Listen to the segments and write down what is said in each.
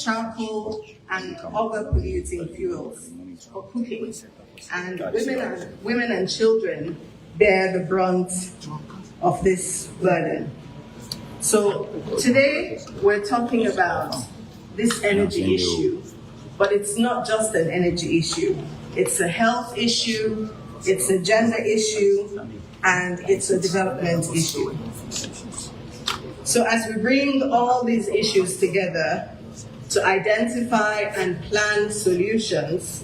charcoal, and other polluting fuels for cooking. And women and children bear the brunt of this burden. So today we're talking about this energy issue, but it's not just an energy issue. It's a health issue, it's a gender issue, and it's a development issue. So as we bring all these issues together to identify and plan solutions,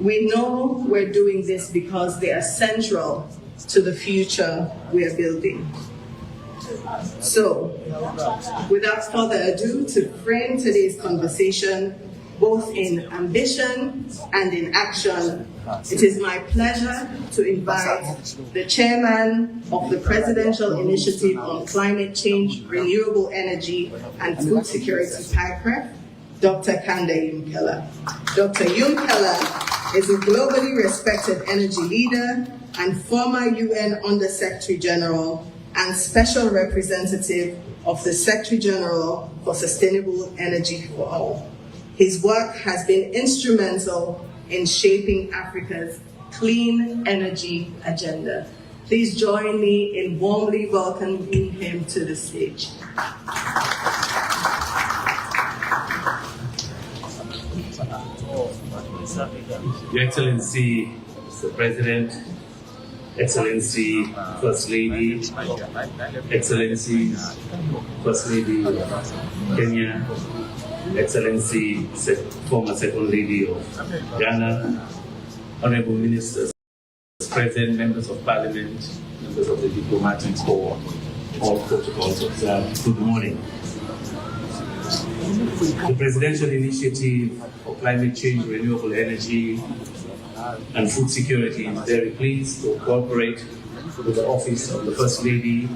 we know we're doing this because they are central to the future we are building. So, without further ado, to frame today's conversation, both in ambition and in action, it is my pleasure to invite the chairman of the Presidential Initiative on Climate Change, Renewable Energy and Food Security, PIPREF, Dr. Kanda Yumkela. Dr. Yumkela is a globally respected energy leader and former UN Under-Secretary General and Special Representative of the Secretary General for Sustainable Energy for All. His work has been instrumental in shaping Africa's clean energy agenda. Please join me in warmly welcoming him to the stage. Your Excellency, Mr. President, Excellency, First Lady, Excellencies, First Lady of Kenya, Excellency, former Second Lady of Ghana, Honorable Ministers, President, Members of Parliament, members of the Diplomatic Corps, all protocols observed. Good morning. The Presidential Initiative for Climate Change, Renewable Energy and Food Security is very pleased to cooperate with the Office of the First Lady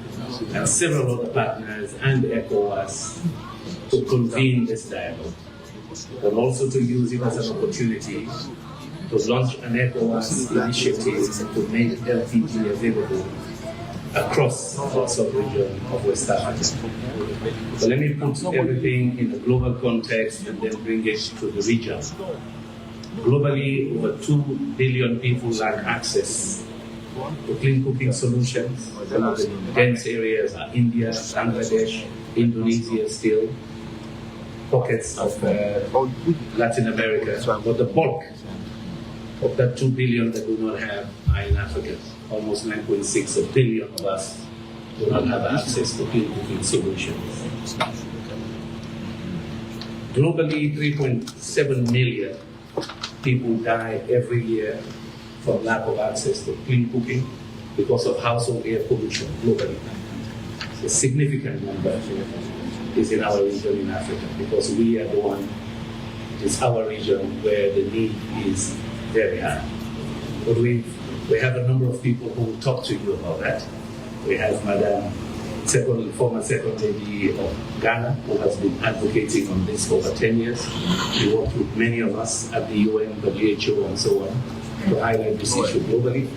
and several other partners and ECOWAS to convene this dialogue, but also to use it as an opportunity to launch an ECOWAS initiative to make LPG available across the sub-region of West Africa. So let me put everything in a global context and then bring it to the region. Globally, over 2 billion people lack access to clean cooking solutions. Some of the dense areas are India, Bangladesh, Indonesia still, pockets of Latin America, but the bulk of that 2 billion that do not have are in Africa. Almost 9.6 billion of us do not have access to clean cooking solutions. Globally, 3.7 million people die every year from lack of access to clean cooking because of household air pollution globally. A significant number is in our region in Africa because we are the one, it is our region where the need is very high. But we have a number of people who will talk to you about that. We have Madam former Second Lady of Ghana, who has been advocating on this for over 10 years. She worked with many of us at the UN, WHO, and so on, to highlight this issue globally.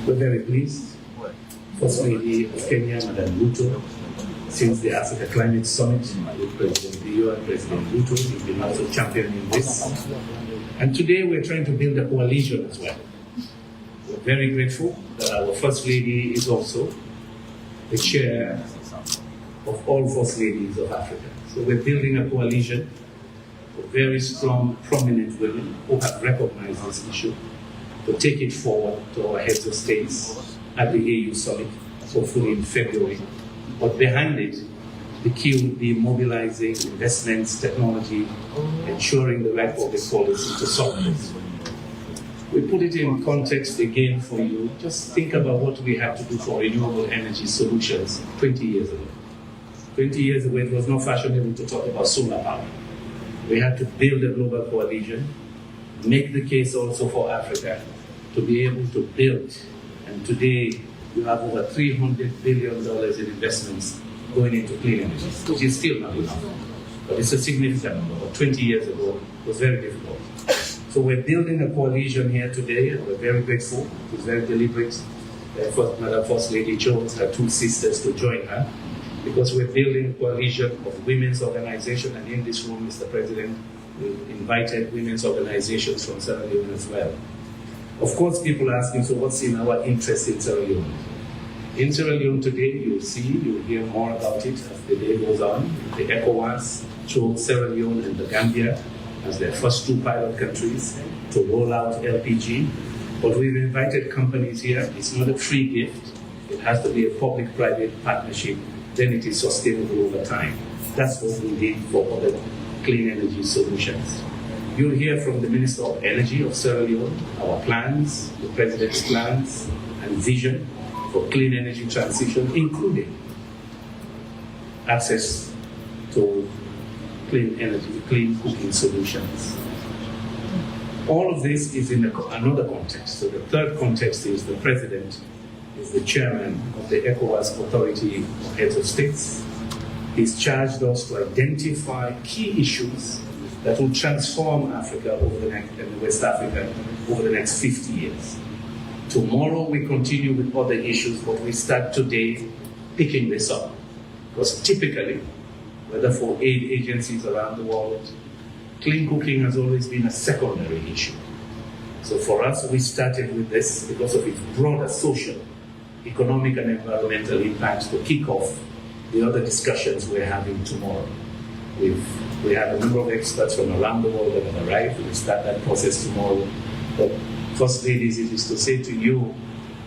We're very pleased. First Lady of Kenya, Madam Ruto, since the Africa Climate Summit with President Bio and President Ruto, we've been also championing this. And today we're trying to build a coalition as well. We're very grateful that our First Lady is also the chair of all First Ladies of Africa. So we're building a coalition of very strong, prominent women who have recognized this issue to take it forward to our heads of states at the AU Summit, hopefully in February. But behind it, the key will be mobilizing investments, technology, ensuring the right public policy to solve this. We put it in context again for you. Just think about what we had to do for renewable energy solutions 20 years ago. 20 years ago, it was not fashionable to talk about solar power. We had to build a global coalition, make the case also for Africa to be able to build. And today, you have over $300 billion in investments going into clean energy, which is still not enough. But it's a significant number. But 20 years ago, it was very difficult. So we're building a coalition here today, and we're very grateful. It was very deliberate. Madam First Lady chose her two sisters to join her because we're building a coalition of women's organizations, and in this room, Mr. President, we invited women's organizations from Sierra Leone as well. Of course, people are asking, so what's in our interest in Sierra Leone? In Sierra Leone today, you'll hear more about it as the day goes on. The ECOWAS chose Sierra Leone and the Gambia as their first 2 pilot countries to roll out LPG. But we've invited companies here. It's not a free gift. It has to be a public-private partnership. Then it is sustainable over time. That's what we did for other clean energy solutions. You'll hear from the Minister of Energy of Sierra Leone, our plans, the President's plans and vision for clean energy transition, including access to clean energy, clean cooking solutions. All of this is in another context. So the third context is the President is the chairman of the ECOWAS Authority of Heads of States. He's charged us to identify key issues that will transform Africa and West Africa over the next 50 years. Tomorrow we continue with other issues, but we start today picking this up. Because typically, whether for aid agencies around the world, clean cooking has always been a secondary issue. So for us, we started with this because of its broader social, economic and environmental impacts to kick off the other discussions we're having tomorrow. We have a number of experts from around the world that have arrived. We'll start that process tomorrow. But First Ladies, it is to say to you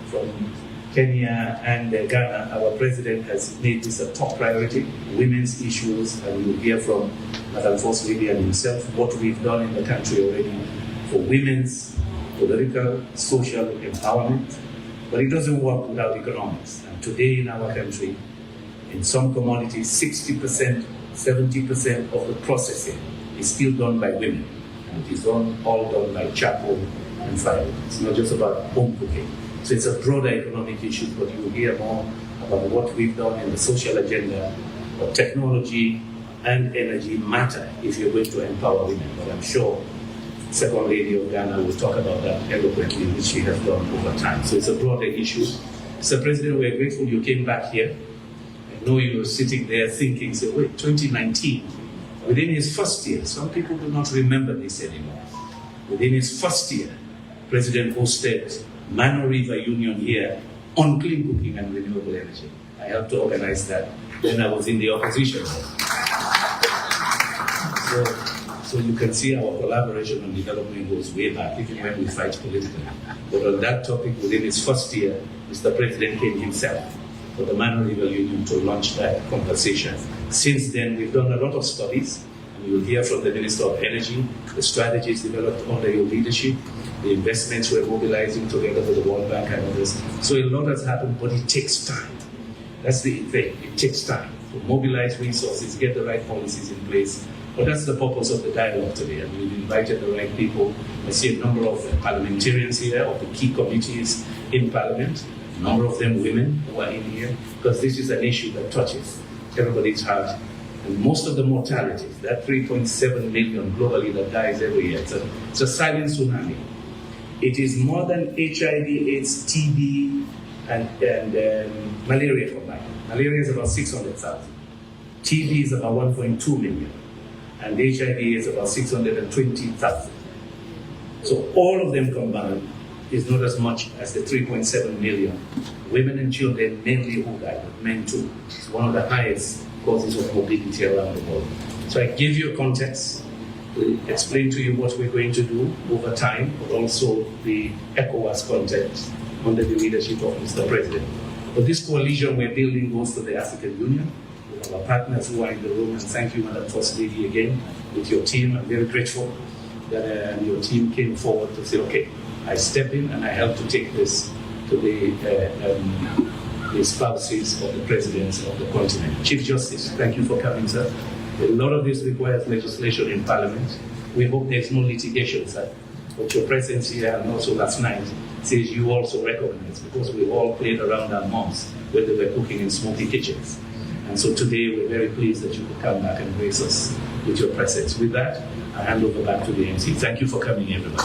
from Kenya and Ghana, our President has made this a top priority, women's issues, and you'll hear from Madam First Lady and himself what we've done in the country already for women's political, social empowerment. But it doesn't work without economics. And today in our country, in some commodities, 60%, 70% of the processing is still done by women. And it is all done by charcoal and fire. It's not just about home cooking. So it's a broader economic issue, but you'll hear more about what we've done in the social agenda. But technology and energy matter if you're going to empower women. But I'm sure Second Lady of Ghana will talk about that eloquently, which she has done over time. So it's a broader issue. Mr. President, we're grateful you came back here. I know you were sitting there thinking, say, wait, 2019, within his first year, some people do not remember this anymore. Within his first year, President hosted Mano River Union here on clean cooking and renewable energy. I helped to organize that when I was in the opposition. So you can see our collaboration on development goes way back, even when we fight politically. But on that topic, within his first year, Mr. President came himself for the Mano River Union to launch that conversation. Since then, we've done a lot of studies, and you'll hear from the Minister of Energy, the strategies developed under your leadership, the investments we're mobilizing together with the World Bank and others. So a lot has happened, but it takes time. That's the thing, it takes time to mobilize resources, get the right policies in place. But that's the purpose of the dialogue today, and we've invited the right people. I see a number of parliamentarians here of the key committees in Parliament, a number of them women who are in here, because this is an issue that touches everybody's heart. And most of the mortalities, that 3.7 million globally that dies every year, it's a silent tsunami. It is more than HIV, AIDS, TB, and malaria combined. Malaria is about 600,000. TB is about 1.2 million. And HIV is about 620,000. So all of them combined is not as much as the 3.7 million. Women and children mainly who die, but men too. It's one of the highest causes of morbidity around the world. So I give you a context, we explain to you what we're going to do over time, but also the ECOWAS context under the leadership of Mr. President. But this coalition we're building goes to the African Union, with our partners who are in the room, and thank you, Madam First Lady, again, with your team. I'm very grateful that your team came forward to say, okay, I step in and I help to take this to the spouses of the presidents of the continent. Chief Justice, thank you for coming, sir. A lot of this requires legislation in Parliament. We hope there's no litigation, sir. But your presence here and also last night says you also recognize, because we all played around our moms when they were cooking in smoky kitchens. And so today we're very pleased that you could come back and grace us with your presence. With that, I hand over back to the MC. Thank you for coming, everybody.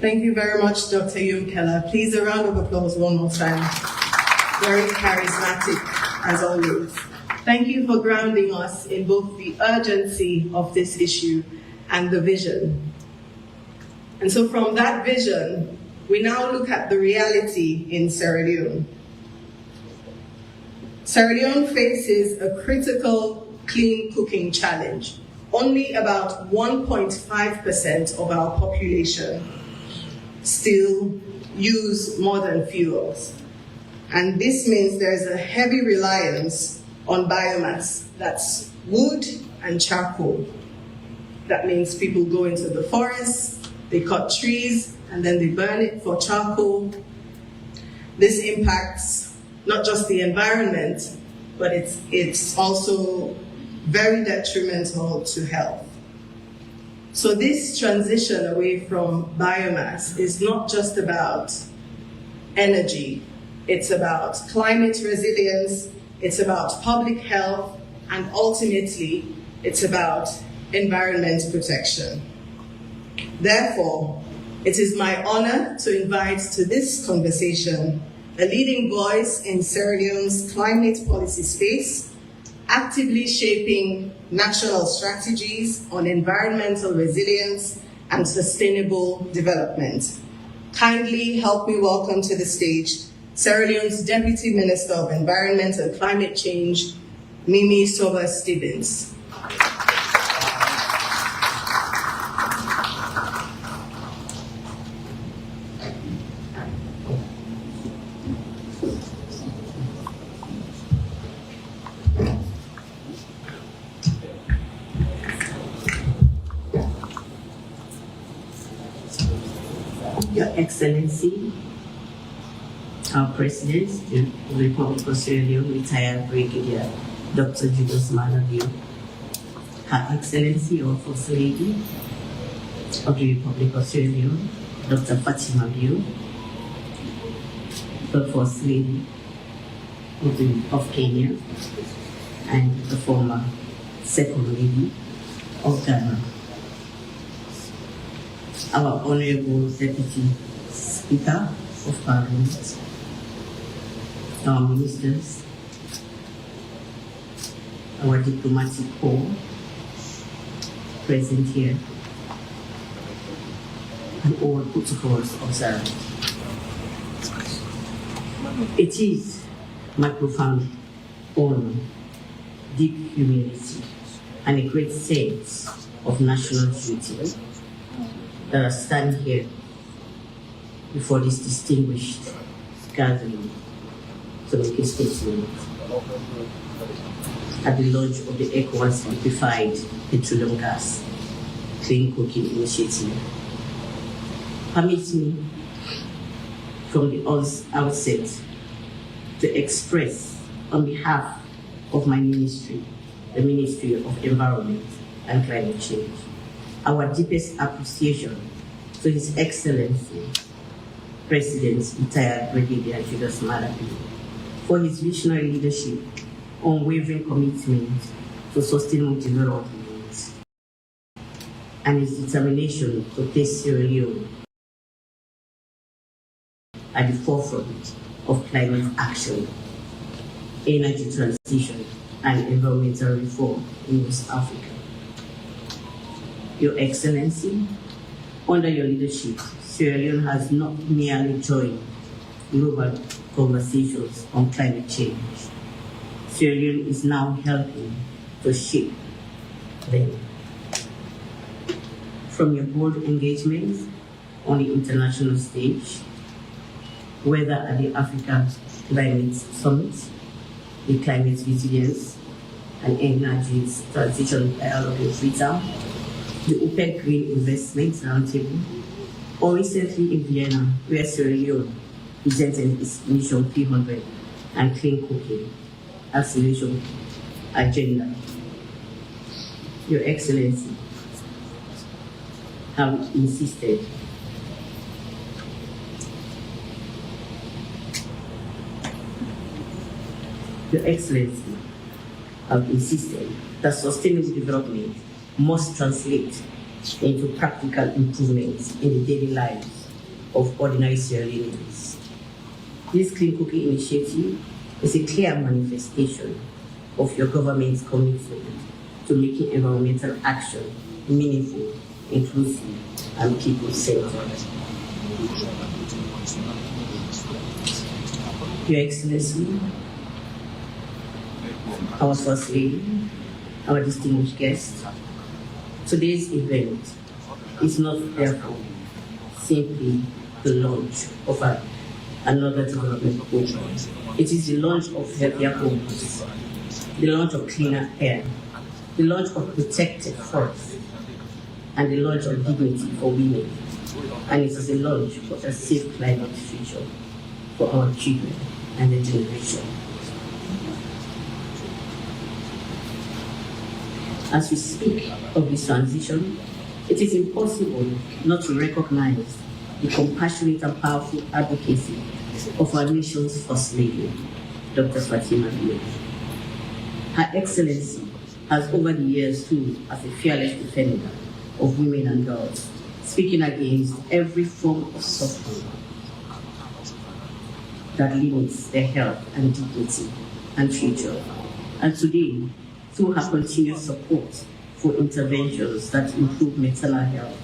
Thank you very much, Dr. Yum Keller. Please, a round of applause one more time. Very charismatic, as always. Thank you for grounding us in both the urgency of this issue and the vision. And so from that vision, we now look at the reality in Sierra Leone. Sierra Leone faces a critical clean cooking challenge. Only about 1.5% of our population still use modern fuels. And this means there's a heavy reliance on biomass. That's wood and charcoal. That means people go into the forest, they cut trees, and then they burn it for charcoal. This impacts not just the environment, but it's also very detrimental to health. So this transition away from biomass is not just about energy, it's about climate resilience, it's about public health, and ultimately, it's about environment protection. Therefore, it is my honor to invite to this conversation a leading voice in Sierra Leone's climate policy space, actively shaping national strategies on environmental resilience and sustainable development. Kindly help me welcome to the stage Sierra Leone's Deputy Minister of Environment and Climate Change, Mimi Soba-Stevens. Your Excellency, our President, the Republic of Sierra Leone, retired Brigadier Dr. Julius Malabio, Her Excellency, our First Lady of the Republic of Sierra Leone, Dr. Fatima Bio, the First Lady of Kenya, and the former Second Lady of Ghana. Our Honorable Deputy Speaker of Parliament, our ministers, our diplomatic corps present here, and all protocols observed. It is my profound honor, deep humility, and a great sense of national duty that I stand here before this distinguished gathering to make a statement at the launch of the ECOWAS Liquefied Petroleum Gas Clean Cooking Initiative. Permit me from the outset to express on behalf of my ministry, the Ministry of Environment and Climate Change, our deepest appreciation to His Excellency, President retired Brigadier Julius Malabio, for his visionary leadership, unwavering commitment to sustainable development, and his determination to place Sierra Leone at the forefront of climate action, energy transition, and environmental reform in West Africa. Your Excellency, under your leadership, Sierra Leone has not merely joined global conversations on climate change. Sierra Leone is now helping to shape them. From your bold engagements on the international stage, whether at the African Climate Summit, the Climate Resilience and Energy Transition Dialogue in Freetown, the OPEC Green Investments Roundtable, or recently in Vienna, where Sierra Leone presented its Mission 300 and Clean Cooking Acceleration Agenda. Your Excellency have insisted that sustainable development must translate into practical improvements in the daily lives of ordinary Sierra Leoneans. This clean cooking initiative is a clear manifestation of your government's commitment to making environmental action meaningful, inclusive, and people-centered. Your Excellency, our First Lady, our distinguished guests, today's event is not therefore simply the launch of another development program. It is the launch of healthier homes, the launch of cleaner air, the launch of protected forests, and the launch of dignity for women. And it is a launch for a safe climate future for our children and the generation. As we speak of this transition, it is impossible not to recognize the compassionate and powerful advocacy of our nation's First Lady, Dr. Fatima Diop. Her Excellency has over the years stood as a fearless defender of women and girls, speaking against every form of suffering that limits their health and dignity and future. And today, through her continued support for interventions that improve maternal health,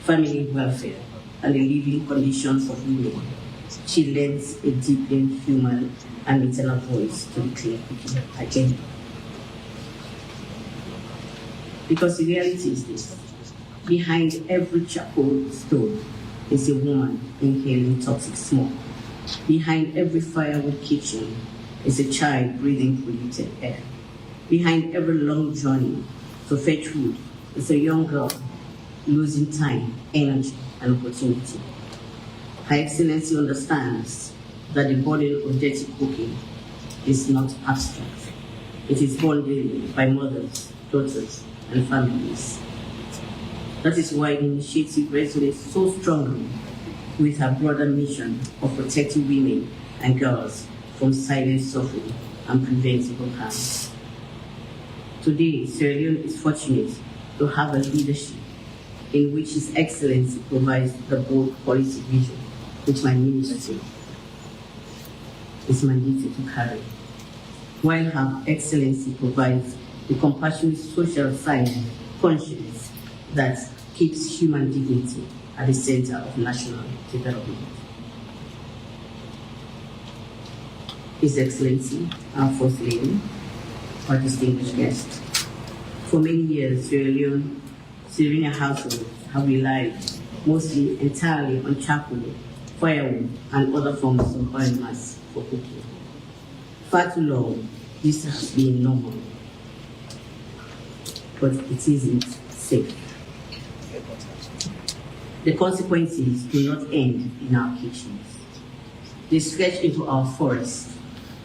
family welfare, and the living conditions of women, she lends a deeply human and maternal voice to the clean cooking agenda. Because the reality is this: behind every charcoal stove is a woman inhaling toxic smoke. Behind every firewood kitchen is a child breathing polluted air. Behind every long journey to fetch wood is a young girl losing time, energy, and opportunity. Her Excellency understands that the burden of dirty cooking is not abstract. It is borne daily by mothers, daughters, and families. That is why the initiative resonates so strongly with her broader mission of protecting women and girls from silent suffering and preventable harm. Today, Sierra Leone is fortunate to have a leadership in which His Excellency provides the bold policy vision which my ministry is mandated to carry, while Her Excellency provides the compassionate social science conscience that keeps human dignity at the center of national development. His Excellency, our First Lady, our distinguished guests, for many years, Sierra households have relied mostly entirely on charcoal, firewood, and other forms of biomass for cooking. Far too long, this has been normal, but it isn't safe. The consequences do not end in our kitchens. They stretch into our forests,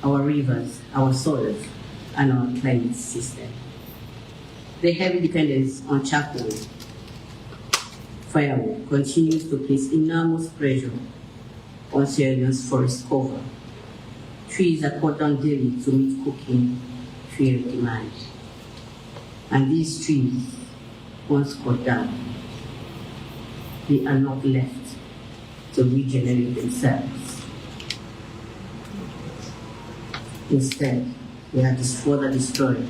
our rivers, our soils, and our climate system. The heavy dependence on charcoal, firewood, continues to place enormous pressure on Sierra Leone's forest cover. Trees are cut down daily to meet cooking fuel demand. And these trees, once cut down, they are not left to regenerate themselves. Instead, they are further destroyed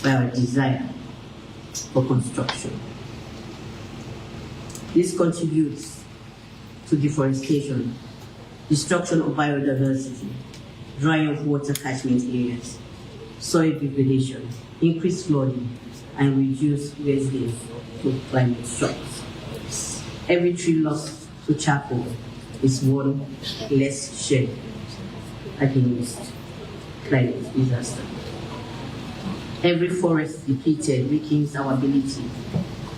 by our desire for construction. This contributes to deforestation, destruction of biodiversity, drying of water catchment areas, soil degradation, increased flooding, and reduced resilience to climate shocks. Every tree lost to charcoal is one less shed against climate disaster. Every forest depleted weakens our ability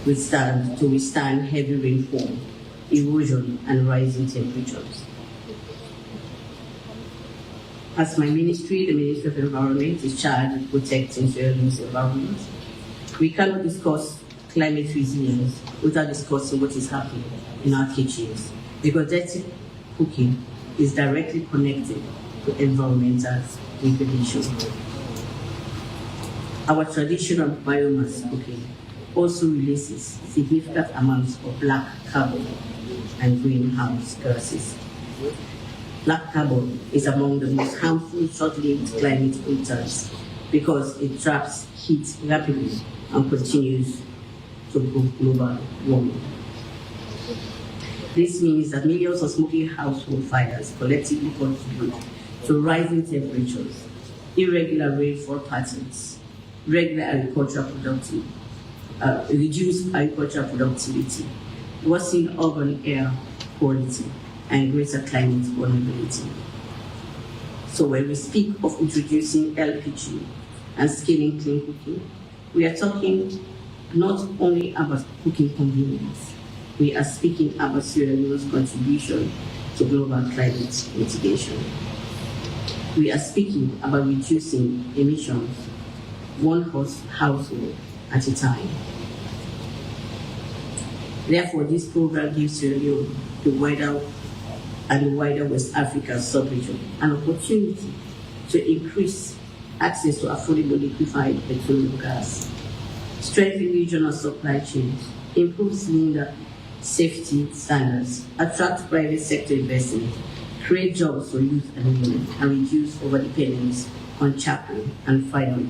to withstand heavy rainfall, erosion, and rising temperatures. As my ministry, the Ministry of Environment, is charged with protecting Sierra Leone's environment, we cannot discuss climate resilience without discussing what is happening in our kitchens, because dirty cooking is directly connected to environmental degradation. Our traditional biomass cooking also releases significant amounts of black carbon, and greenhouse gases. Black carbon is among the most harmful short-lived climate pollutants because it traps heat rapidly and continues to global warming. This means that millions of smoky household fires collectively contribute to rising temperatures, irregular rainfall patterns, reduced agricultural productivity, worsening urban air quality, and greater climate vulnerability. So when we speak of introducing LPG and scaling clean cooking, we are talking not only about cooking convenience, we are speaking about Sierra Leone's contribution to global climate mitigation. We are speaking about reducing emissions one household at a time. Therefore, this program gives Sierra Leone the wider West Africa sub-region an opportunity to increase access to affordable liquefied petroleum gas, strengthen regional supply chains, improve cylinder safety standards, attract private sector investment, create jobs for youth and women, and reduce overdependence on charcoal, and finally,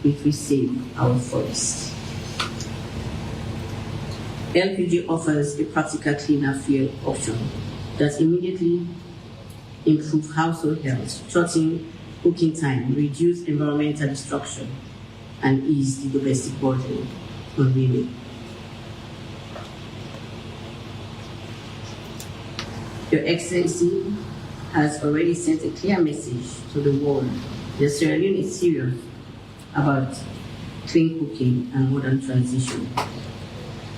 if we save our forests. LPG offers a practical cleaner fuel option that immediately improves household health, shorten cooking time, reduce environmental destruction, and ease the domestic burden on women. Your Excellency has already sent a clear message to the world that Sierra Leone is serious about clean cooking and modern transition.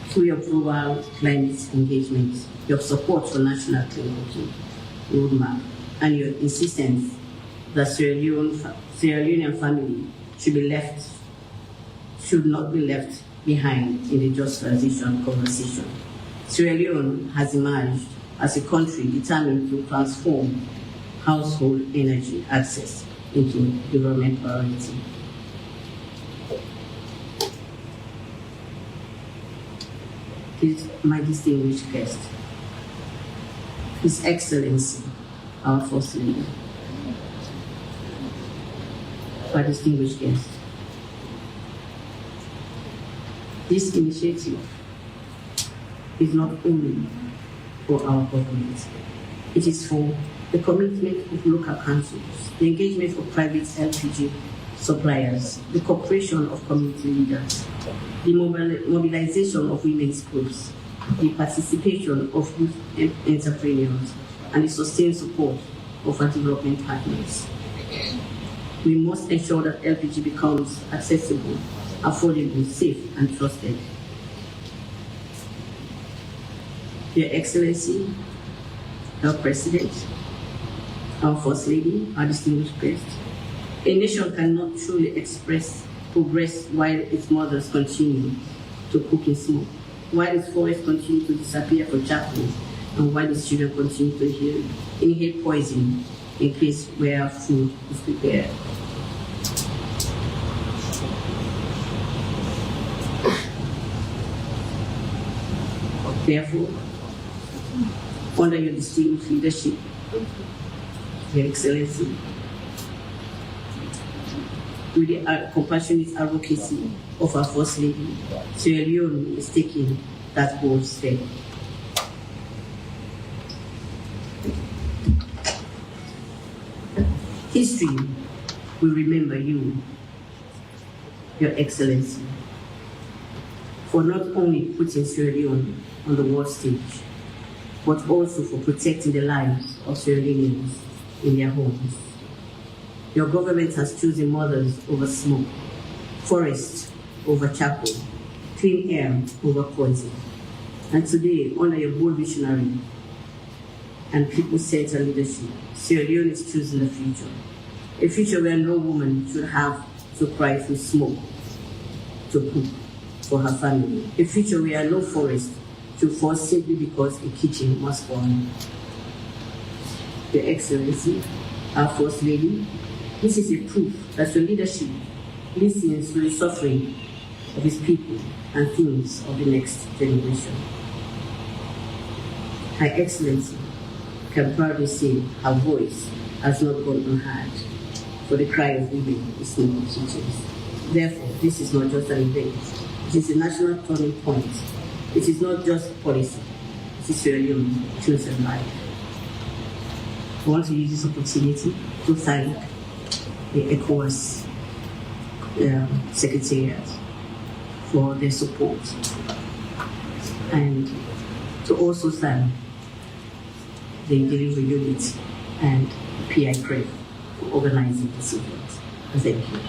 Through your global climate engagement, your support for national clean cooking roadmap, and your insistence that Sierra Leonean family should not be left behind in the just transition conversation. Sierra Leone has emerged as a country determined to transform household energy access into development priority. My distinguished guest, His Excellency, our First Lady, my distinguished guest, this initiative is not only for our government, it is for the commitment of local councils, the engagement of private LPG suppliers, the cooperation of community leaders, the mobilization of women's groups, the participation of youth entrepreneurs, and the sustained support of our development partners. We must ensure that LPG becomes accessible, affordable, safe, and trusted. Your Excellency, our President, our First Lady, our distinguished guest, a nation cannot truly progress while its mothers continue to cook in smoke, while its forests continue to disappear for charcoal, and while its children continue to inhale poison in places where food is prepared. Therefore, under your distinguished leadership, Your Excellency, with the compassionate advocacy of our First Lady, Sierra Leone is taking that bold step. History will remember you, Your Excellency, for not only putting Sierra Leone on the world stage, but also for protecting the lives of Sierra Leoneans in their homes. Your government has chosen mothers over smoke, forests over charcoal, clean air over poison. And today, under your bold visionary and people-centered leadership, Sierra Leone is choosing the future. A future where no woman should have to cry through smoke to cook for her family. A future where no forest should fall simply because a kitchen must burn. Your Excellency, our First Lady, this is a proof that your leadership listens to the suffering of its people and thinks of the next generation. Her Excellency can proudly say her voice has not gone unheard, for the cry of women is in the kitchens. Therefore, this is not just an event, it is a national turning point. It is not just policy, it is really on chosen life. I want to use this opportunity to thank the ECOWAS Secretariat for their support, and to also thank the delivery unit and PI Crave for organizing this event. Thank you.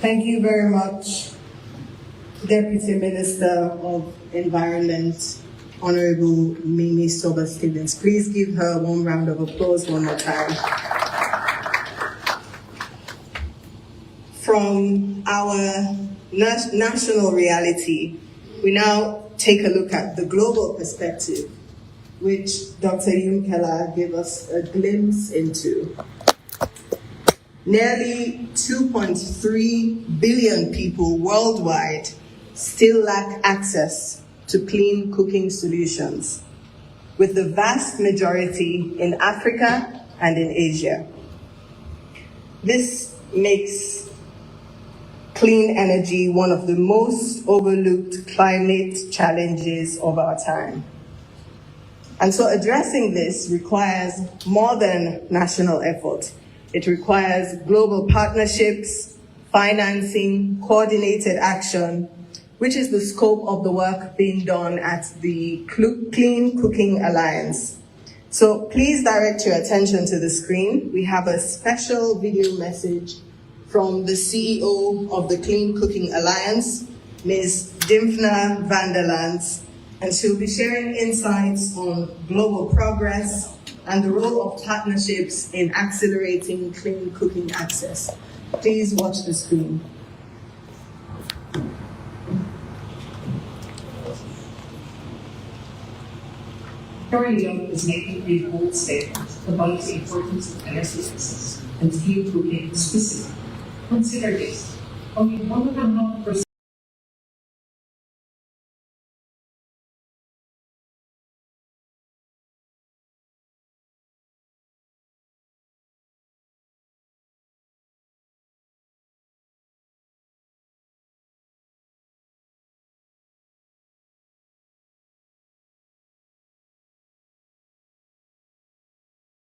Thank you very much, Deputy Minister of Environment, Honorable Mimi Sober-Stevens. Please give her a warm round of applause one more time. From our national reality, we now take a look at the global perspective, which Dr. Yumkela gave us a glimpse into. Nearly 2.3 billion people worldwide still lack access to clean cooking solutions, with the vast majority in Africa and in Asia. This makes clean energy one of the most overlooked climate challenges of our time. And so addressing this requires more than national effort. It requires global partnerships, financing, coordinated action, which is the scope of the work being done at the Clean Cooking Alliance. So please direct your attention to the screen. We have a special video message from the CEO of the Clean Cooking Alliance, Ms. Dimfna van der Lans, and she'll be sharing insights on global progress and the role of partnerships in accelerating clean cooking access. Please watch the screen. Young is making a bold statement about the importance of energy access and clean cooking specifically. Consider this: only 1.5%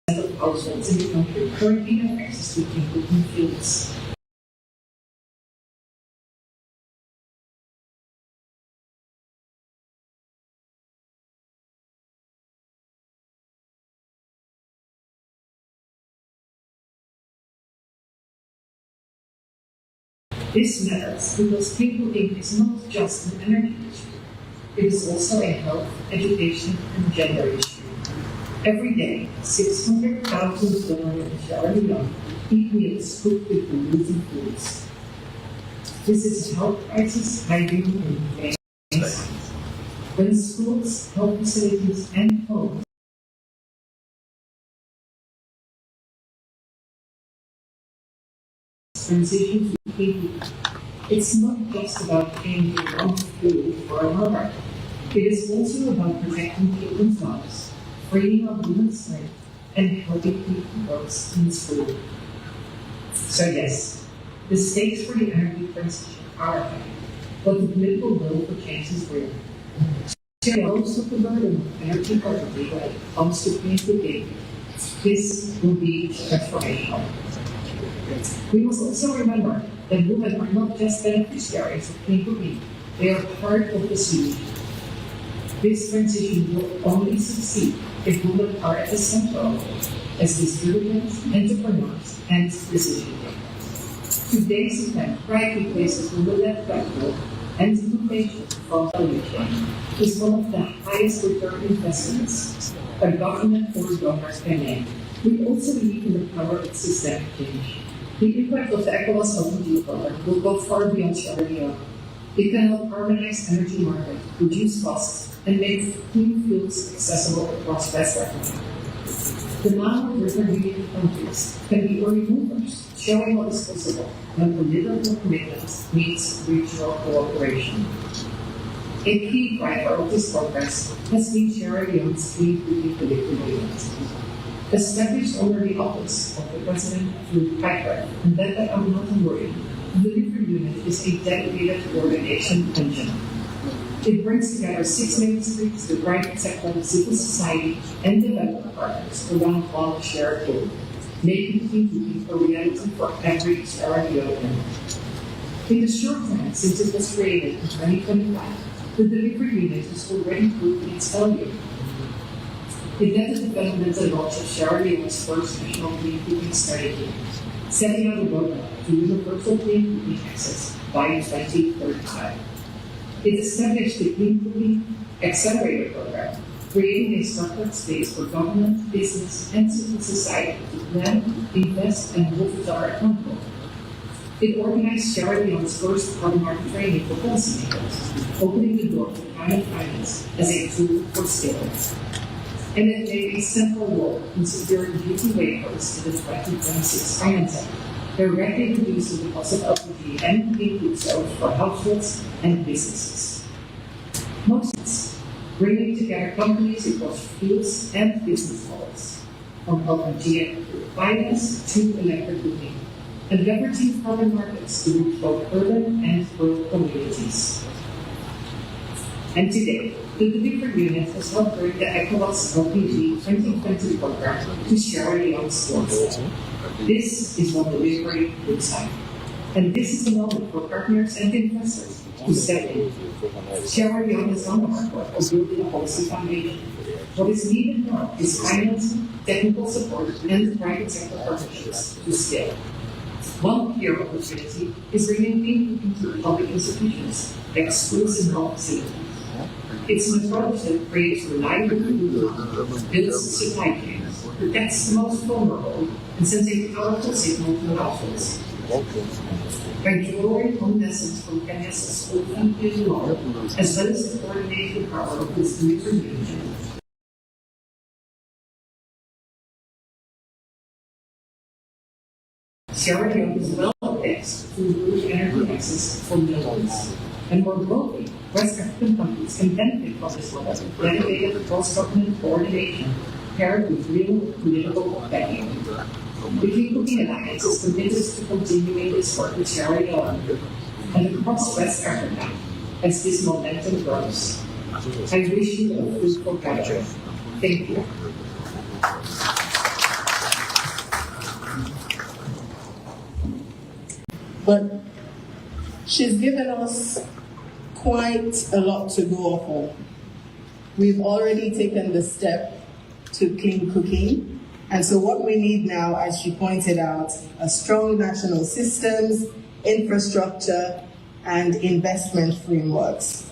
of households in the country currently have access to clean cooking fuels. This matters because clean cooking is not just an energy issue, it is also a health, education, and gender issue. Every day, 600,000 women and children young eat meals cooked with polluting foods. This is a health crisis hiding in plain sight. When schools, health facilities, and homes transition to clean cooking, it's not just about changing one food for another. It is also about protecting children's lives, freeing up women's strength, and helping people works in school. So yes, the stakes for the energy transition are high, but the political will for change is real. To most of the burden of energy poverty when it comes to clean cooking, this will be transformational. We must also remember that women are not just beneficiaries of clean cooking, they are part of the solution. This transition will only succeed if women are at the center of it, as distributors, entrepreneurs, and decision makers. Today's event rightly places women at capital and innovation from value chain is one of the highest return investments a government or donors can make. We also believe in the power of systemic change. The impact of the ECOWAS LPG program will go far beyond Sierra Leone. It can help harmonize energy market, reduce costs, and make clean fuels accessible across West Africa. The non-regulated countries can be early movers, showing what is possible when political commitments meets regional cooperation. A key driver of this progress has been Sierra Leone's Clean Cooking Political Unit. Established under the office of the President through Piper and led by Abdul Murray, the Liquid Unit is a dedicated coordination engine. It brings together 6 ministries, the private sector, civil society, and development partners around one shared goal, making clean cooking a reality for every Sierra Leonean. In the short time since it was created in 2025, the delivery unit has already proved its value. It led the development and launch of Sierra Leone's first national clean cooking strategy, setting out a roadmap to universal clean cooking access by 2035. It established the Clean Cooking Accelerator Program, creating a structured space for government, business, and civil society to plan, invest, and hold each other accountable. It organized Sierra Leone's first carbon market training for policymakers, opening the door to climate finance as a tool for scale. And it played a central role in securing duty waivers to the 2026 financing, directly reducing the cost of LPG and clean goods for households and businesses. Most bringing together companies across fields and business models, from LPG and finance to electric cooking, and leveraging carbon markets to reach both urban and rural communities. And today, the delivery unit has helped bring the ECOWAS LPG 2020 program to Sierra Leone's doorstep. This is what delivery looks like. And this is the moment for partners and investors to step in. Sierra Leone has done the hard work of building a policy foundation. What is needed now is financing, technical support, and the private sector partnerships to scale. One clear opportunity is bringing clean cooking to public institutions like schools and health facilities. It's an approach that creates reliable food, builds supply chains, protects the most vulnerable, and sends a powerful signal to households. By drawing on lessons from Kenya's school feeding law, as well as the coordinating power of this delivery region, Sierra Leone is well placed to improve energy access for millions. And more broadly, West African countries can benefit from this model of dedicated cross-government coordination paired with real political backing. The Clean Cooking Alliance is committed to continuing this work with Sierra Leone and across West Africa as this momentum grows. I wish you a fruitful gathering. Thank you. But she's given us quite a lot to go off on. We've already taken the step to clean cooking. And so what we need now, as she pointed out, are strong national systems, infrastructure, and investment frameworks.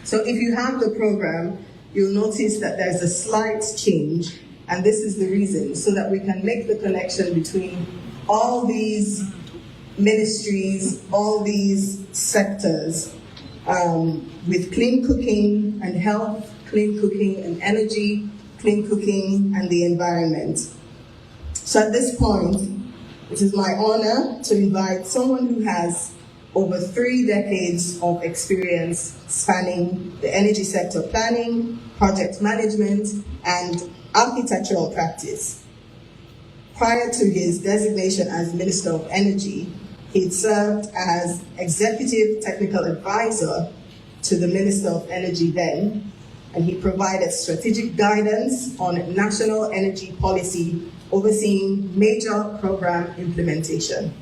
So if you have the program, you'll notice that there's a slight change, and this is the reason, so that we can make the connection between all these ministries, all these sectors, with clean cooking and health, clean cooking and energy, clean cooking and the environment. So at this point, it is my honor to invite someone who has over 3 decades of experience spanning the energy sector planning, project management, and architectural practice. Prior to his designation as Minister of Energy, he served as Executive Technical Advisor to the Minister of Energy then, and he provided strategic guidance on national energy policy, overseeing major program implementation.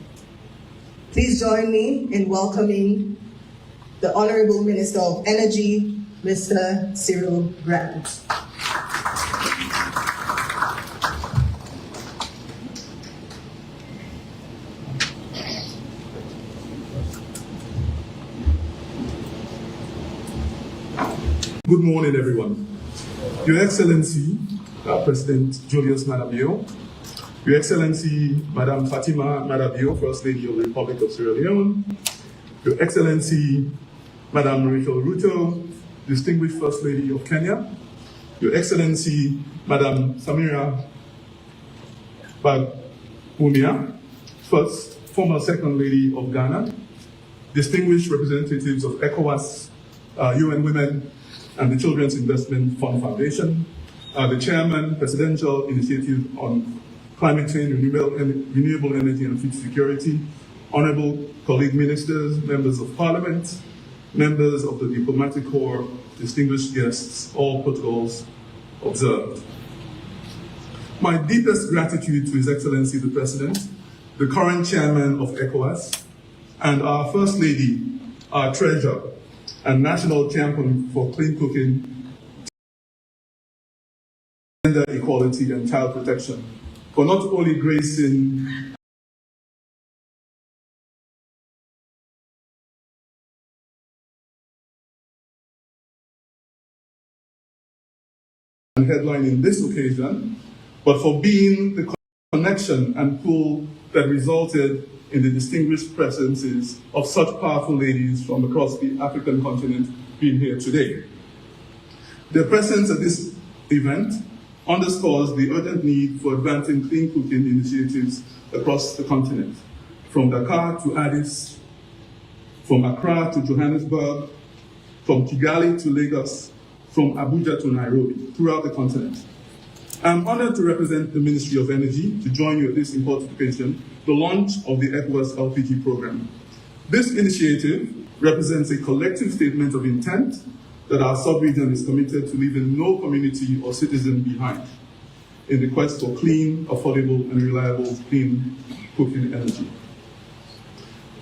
Please join me in welcoming the Honorable Minister of Energy, Mr. Cyril Grant. Good morning, everyone. Your Excellency, President Julius Madabio, Your Excellency, Madame Fatima Madabio, First Lady of the Republic of Sierra Leone, Your Excellency, Madame Rachel Ruto, Distinguished First Lady of Kenya, Your Excellency, Madame Samira Bagumia, former Second Lady of Ghana, distinguished representatives of ECOWAS, UN Women, and the Children's Investment Fund Foundation, the Chairman, Presidential Initiative on Climate Change, Renewable Energy and Food Security, Honorable colleague ministers, members of Parliament, members of the Diplomatic Corps, distinguished guests, all protocols observed. My deepest gratitude to His Excellency the President, the current Chairman of ECOWAS, and our First Lady, our Treasurer, and National Champion for Clean Cooking, Gender Equality and Child Protection, for not only gracing and headlining this occasion, but for being the connection and pull that resulted in the distinguished presences of such powerful ladies from across the African continent being here today. Their presence at this event underscores the urgent need for advancing clean cooking initiatives across the continent, from Dakar to Addis, from Accra to Johannesburg, from Kigali to Lagos, from Abuja to Nairobi, throughout the continent. I'm honored to represent the Ministry of Energy to join you at this important occasion, the launch of the ECOWAS LPG program. This initiative represents a collective statement of intent that our sub-region is committed to leaving no community or citizen behind in the quest for clean, affordable, and reliable clean cooking energy.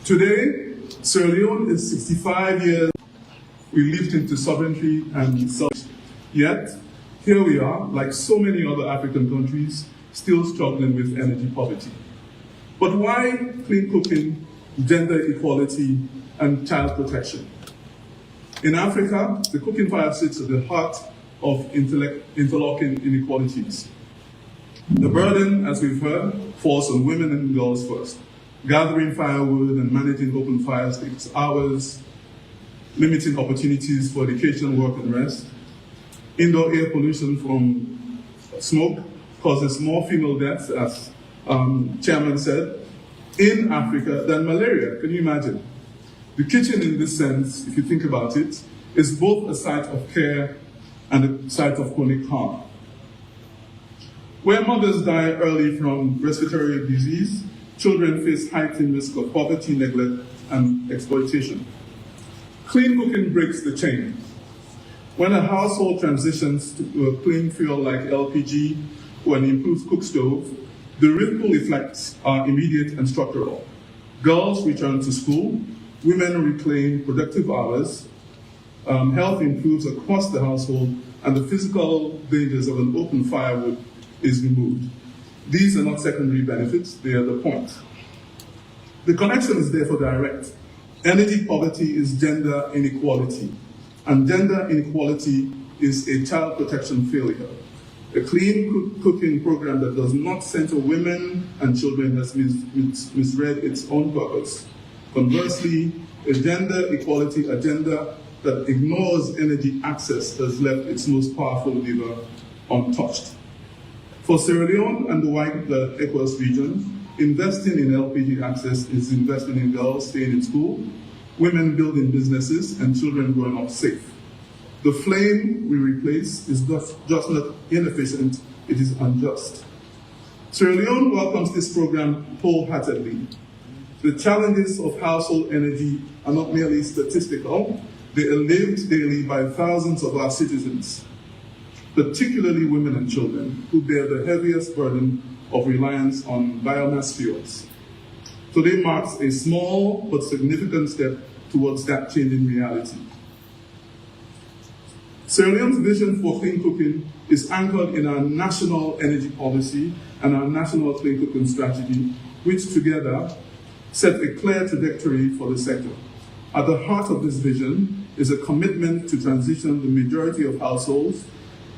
Today, Sierra Leone is 65 years. We lived into sovereignty and self. Yet, here we are, like so many other African countries, still struggling with energy poverty. But why clean cooking, gender equality, and child protection? In Africa, the cooking fire sits at the heart of interlocking inequalities. The burden, as we've heard, falls on women and girls first. Gathering firewood and managing open fires takes hours, limiting opportunities for education, work, and rest. Indoor air pollution from smoke causes more female deaths, as Chairman said, in Africa than malaria. Can you imagine? The kitchen, in this sense, if you think about it, is both a site of care and a site of chronic harm. Where mothers die early from respiratory disease, children face heightened risk of poverty, neglect, and exploitation. Clean cooking breaks the chain. When a household transitions to a clean fuel like LPG or an improved cook stove, the ripple effects are immediate and structural. Girls return to school, women reclaim productive hours, health improves across the household, and the physical dangers of an open firewood is removed. These are not secondary benefits, they are the point. The connection is therefore direct. Energy poverty is gender inequality, and gender inequality is a child protection failure. A clean cooking program that does not center women and children has misread its own purpose. Conversely, a gender equality agenda that ignores energy access has left its most powerful lever untouched. For Sierra Leone and the wider ECOWAS region, investing in LPG access is investing in girls staying in school, women building businesses, and children growing up safe. The flame we replace is just not inefficient, it is unjust. Sierra Leone welcomes this program wholeheartedly. The challenges of household energy are not merely statistical, they are lived daily by thousands of our citizens, particularly women and children, who bear the heaviest burden of reliance on biomass fuels. Today marks a small but significant step towards that changing reality. Sierra Leone's vision for clean cooking is anchored in our national energy policy and our national clean cooking strategy, which together set a clear trajectory for the sector. At the heart of this vision is a commitment to transition the majority of households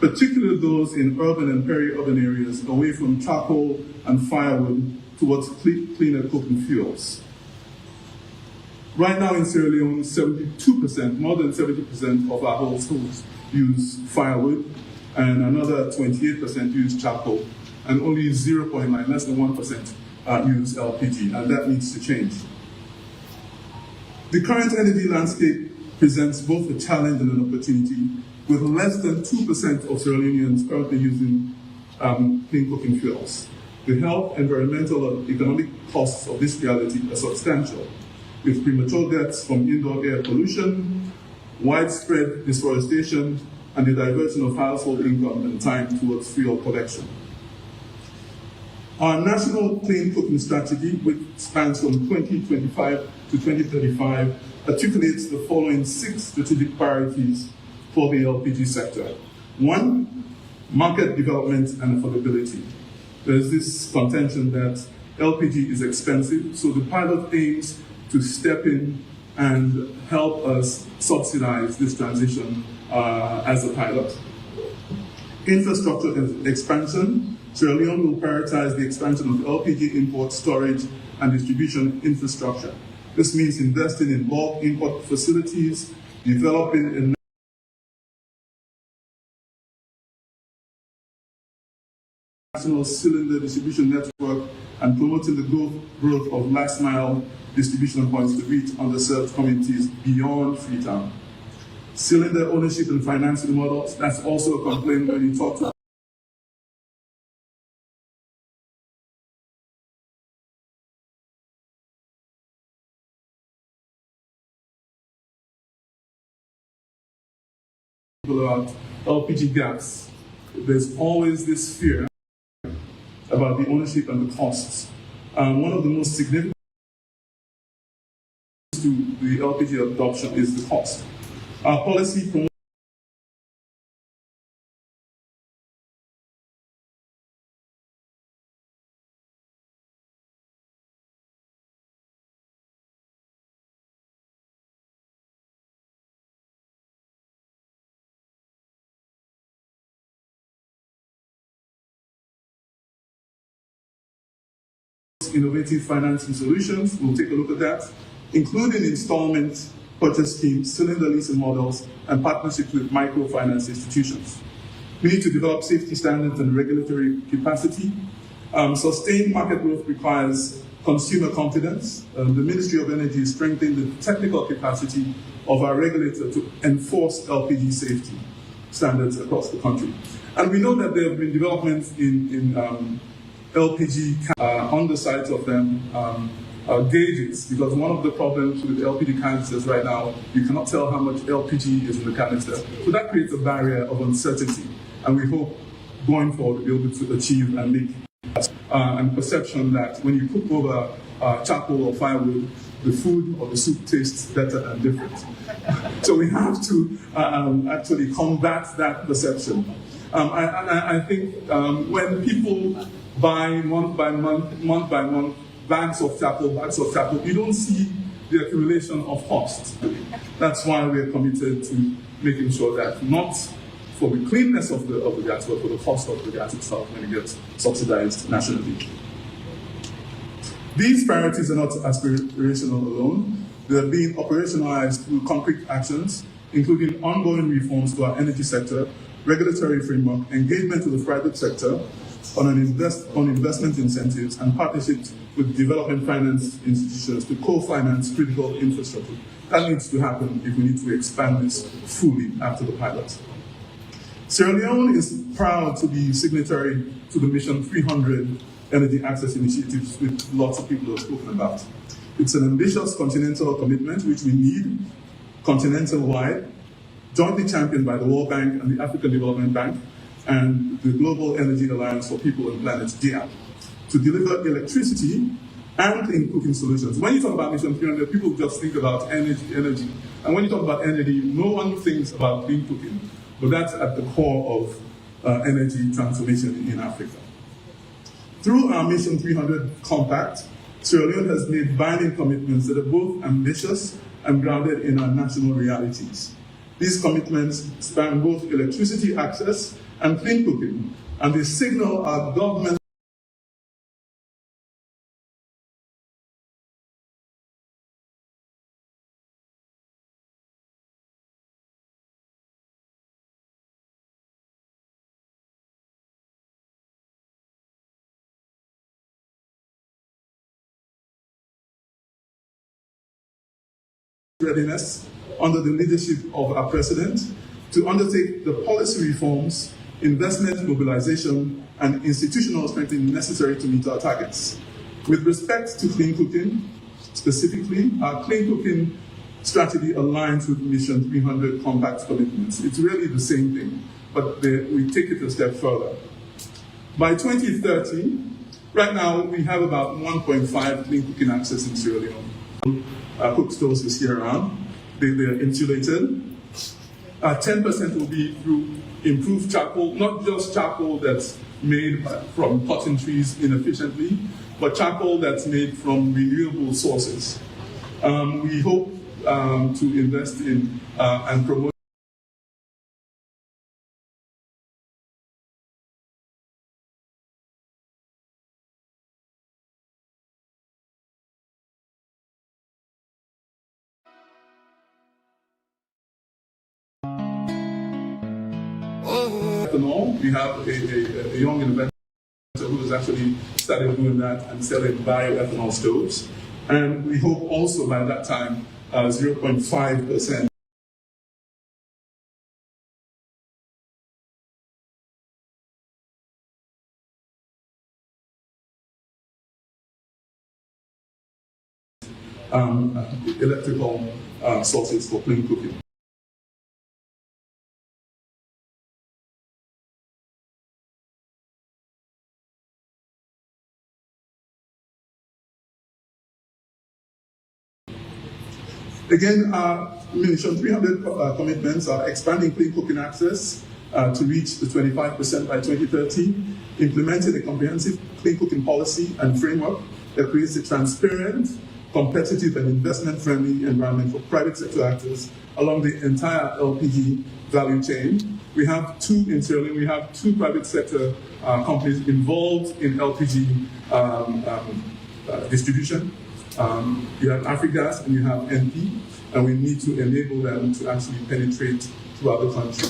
particularly those in urban and peri-urban areas, away from charcoal and firewood towards cleaner cooking fuels. Right now in Sierra Leone, 72%, more than 70% of our households use firewood, and another 28% use charcoal, and only 0.9, less than 1% use LPG, and that needs to change. The current energy landscape presents both a challenge and an opportunity, with less than 2% of Sierra Leoneans currently using clean cooking fuels. The health, environmental, and economic costs of this reality are substantial, with premature deaths from indoor air pollution, widespread deforestation, and the diversion of household income and time towards fuel collection. Our national clean cooking strategy, which spans from 2025 to 2035, articulates the following 6 strategic priorities for the LPG sector. 1, market development and affordability. There's this contention that LPG is expensive, so the pilot aims to step in and help us subsidize this transition as a pilot. Infrastructure expansion. Sierra Leone will prioritize the expansion of LPG import, storage, and distribution infrastructure. This means investing in bulk import facilities, developing a national cylinder distribution network, and promoting the growth of last-mile distribution points to reach underserved communities beyond Freetown. Cylinder ownership and financing models, that's also a complaint when you talk to people about LPG gas. There's always this fear about the ownership and the costs. One of the most significant to the LPG adoption is the cost. Our policy promotes innovative financing solutions. We'll take a look at that, including installment purchase schemes, cylinder leasing models, and partnerships with microfinance institutions. We need to develop safety standards and regulatory capacity. Sustained market growth requires consumer confidence. The Ministry of Energy is strengthening the technical capacity of our regulator to enforce LPG safety standards across the country. And we know that there have been developments in LPG on the sides of them, gauges, because one of the problems with LPG canisters right now, you cannot tell how much LPG is in the canister. So that creates a barrier of uncertainty. And we hope going forward we'll be able to achieve and make and perception that when you cook over charcoal or firewood, the food or the soup tastes better and different. So we have to actually combat that perception. I think when people buy month by month, bags of charcoal, you don't see the accumulation of costs. That's why we're committed to making sure that not for the cleanness of the gas, but for the cost of the gas itself when it gets subsidized nationally. These priorities are not aspirational alone. They're being operationalized through concrete actions, including ongoing reforms to our energy sector, regulatory framework, engagement with the private sector, on investment incentives and partnerships with development finance institutions to co-finance critical infrastructure. That needs to happen if we need to expand this fully after the pilot. Sierra Leone is proud to be signatory to the Mission 300 energy access initiatives, which lots of people have spoken about. It's an ambitious continental commitment which we need continental-wide, jointly championed by the World Bank and the African Development Bank, and the Global Energy Alliance for People and Planet, GEAP, to deliver electricity and clean cooking solutions. When you talk about Mission 300, people just think about energy. And when you talk about energy, no one thinks about clean cooking, but that's at the core of energy transformation in Africa. Through our Mission 300 compact, Sierra Leone has made binding commitments that are both ambitious and grounded in our national realities. These commitments span both electricity access and clean cooking, and they signal our government readiness under the leadership of our President to undertake the policy reforms, investment mobilization, and institutional strengthening necessary to meet our targets. With respect to clean cooking, specifically, our clean cooking strategy aligns with Mission 300 Compact commitments. It's really the same thing, but we take it a step further. By 2030, right now we have about 1.5 clean cooking access in Sierra Leone. Cook stoves this year round. They're insulated. 10% will be through improved charcoal, not just charcoal that's made from cutting trees inefficiently, but charcoal that's made from renewable sources. We hope to invest in and promote ethanol. We have a young inventor who has actually started doing that and selling bioethanol stoves. And we hope also by that time 0.5% electrical sources for clean cooking. Again, our Mission 300 commitments are expanding clean cooking access to reach the 25% by 2030, implementing a comprehensive clean cooking policy and framework that creates a transparent, competitive, and investment-friendly environment for private sector actors along the entire LPG value chain. We have two in Sierra Leone, we have two private sector companies involved in LPG distribution. You have AfriGas and you have NP, and we need to enable them to actually penetrate throughout the country.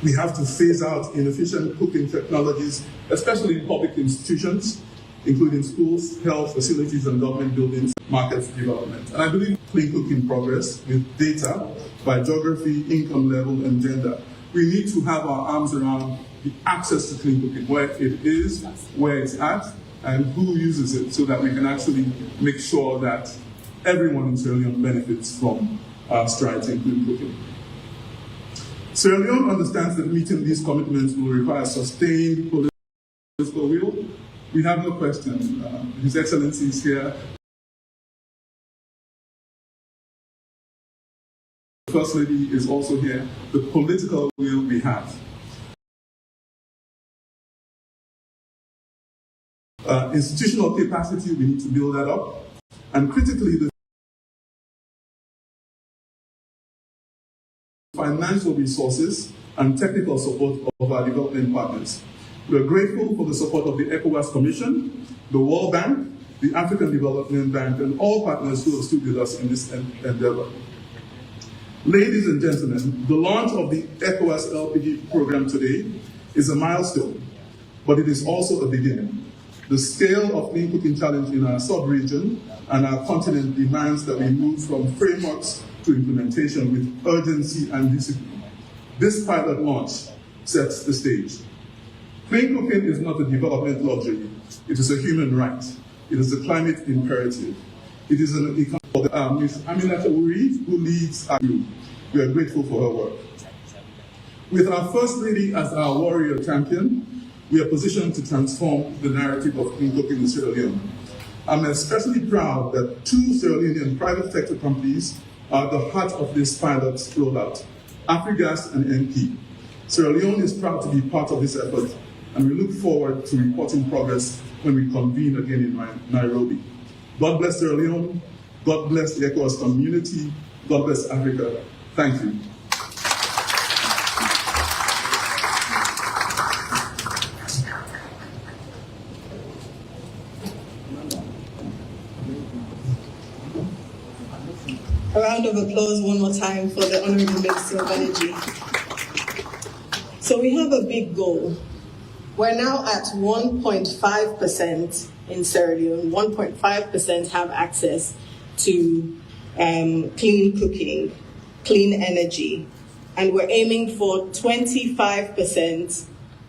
We have to phase out inefficient cooking technologies, especially in public institutions, including schools, health facilities, and government buildings, market development. And I believe clean cooking progress with data by geography, income level, and gender. We need to have our arms around the access to clean cooking, where it is, where it's at, and who uses it, so that we can actually make sure that everyone in Sierra Leone benefits from strides in clean cooking. Sierra Leone understands that meeting these commitments will require sustained political will. We have no question. His Excellency is here. The First Lady is also here. The political will we have. Institutional capacity, we need to build that up. And critically, the financial resources and technical support of our development partners. We are grateful for the support of the ECOWAS Commission, the World Bank, the African Development Bank, and all partners who have stood with us in this endeavor. Ladies and gentlemen, the launch of the ECOWAS LPG program today is a milestone, but it is also a beginning. The scale of clean cooking challenge in our sub-region and our continent demands that we move from frameworks to implementation with urgency and discipline. This pilot launch sets the stage. Clean cooking is not a development luxury. It is a human right. It is a climate imperative. It is an economic. Ms. Aminata Uri, who leads our group. We are grateful for her work. With our First Lady as our warrior champion, we are positioned to transform the narrative of clean cooking in Sierra Leone. I'm especially proud that two Sierra Leonean private sector companies are at the heart of this pilot's rollout, AfriGas and NP. Sierra Leone is proud to be part of this effort, and we look forward to reporting progress when we convene again in Nairobi. God bless Sierra Leone, God bless the ECOWAS community, God bless Africa. Thank you. A round of applause one more time for the Honorable Minister of Energy. So we have a big goal. We're now at 1.5% in Sierra Leone. 1.5% have access to clean cooking, clean energy, and we're aiming for 25%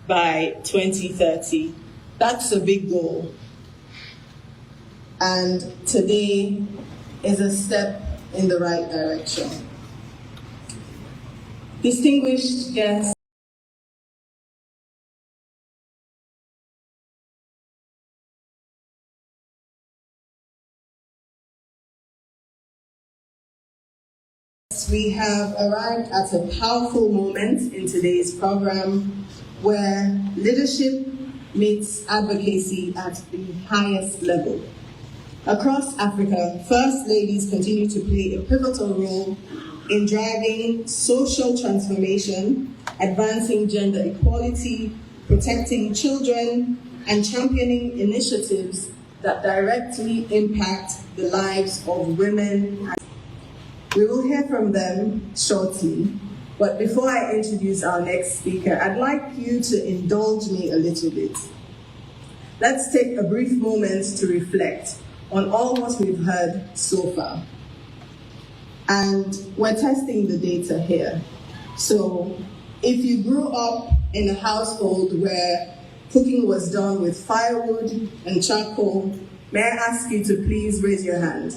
by 2030. That's a big goal. And today is a step in the right direction. Distinguished guests, we have arrived at a powerful moment in today's program where leadership meets advocacy at the highest level. Across Africa, First Ladies continue to play a pivotal role in driving social transformation, advancing gender equality, protecting children, and championing initiatives that directly impact the lives of women. We will hear from them shortly, but before I introduce our next speaker, I'd like you to indulge me a little bit. Let's take a brief moment to reflect on all what we've heard so far. And we're testing the data here. So if you grew up in a household where cooking was done with firewood and charcoal, may I ask you to please raise your hand?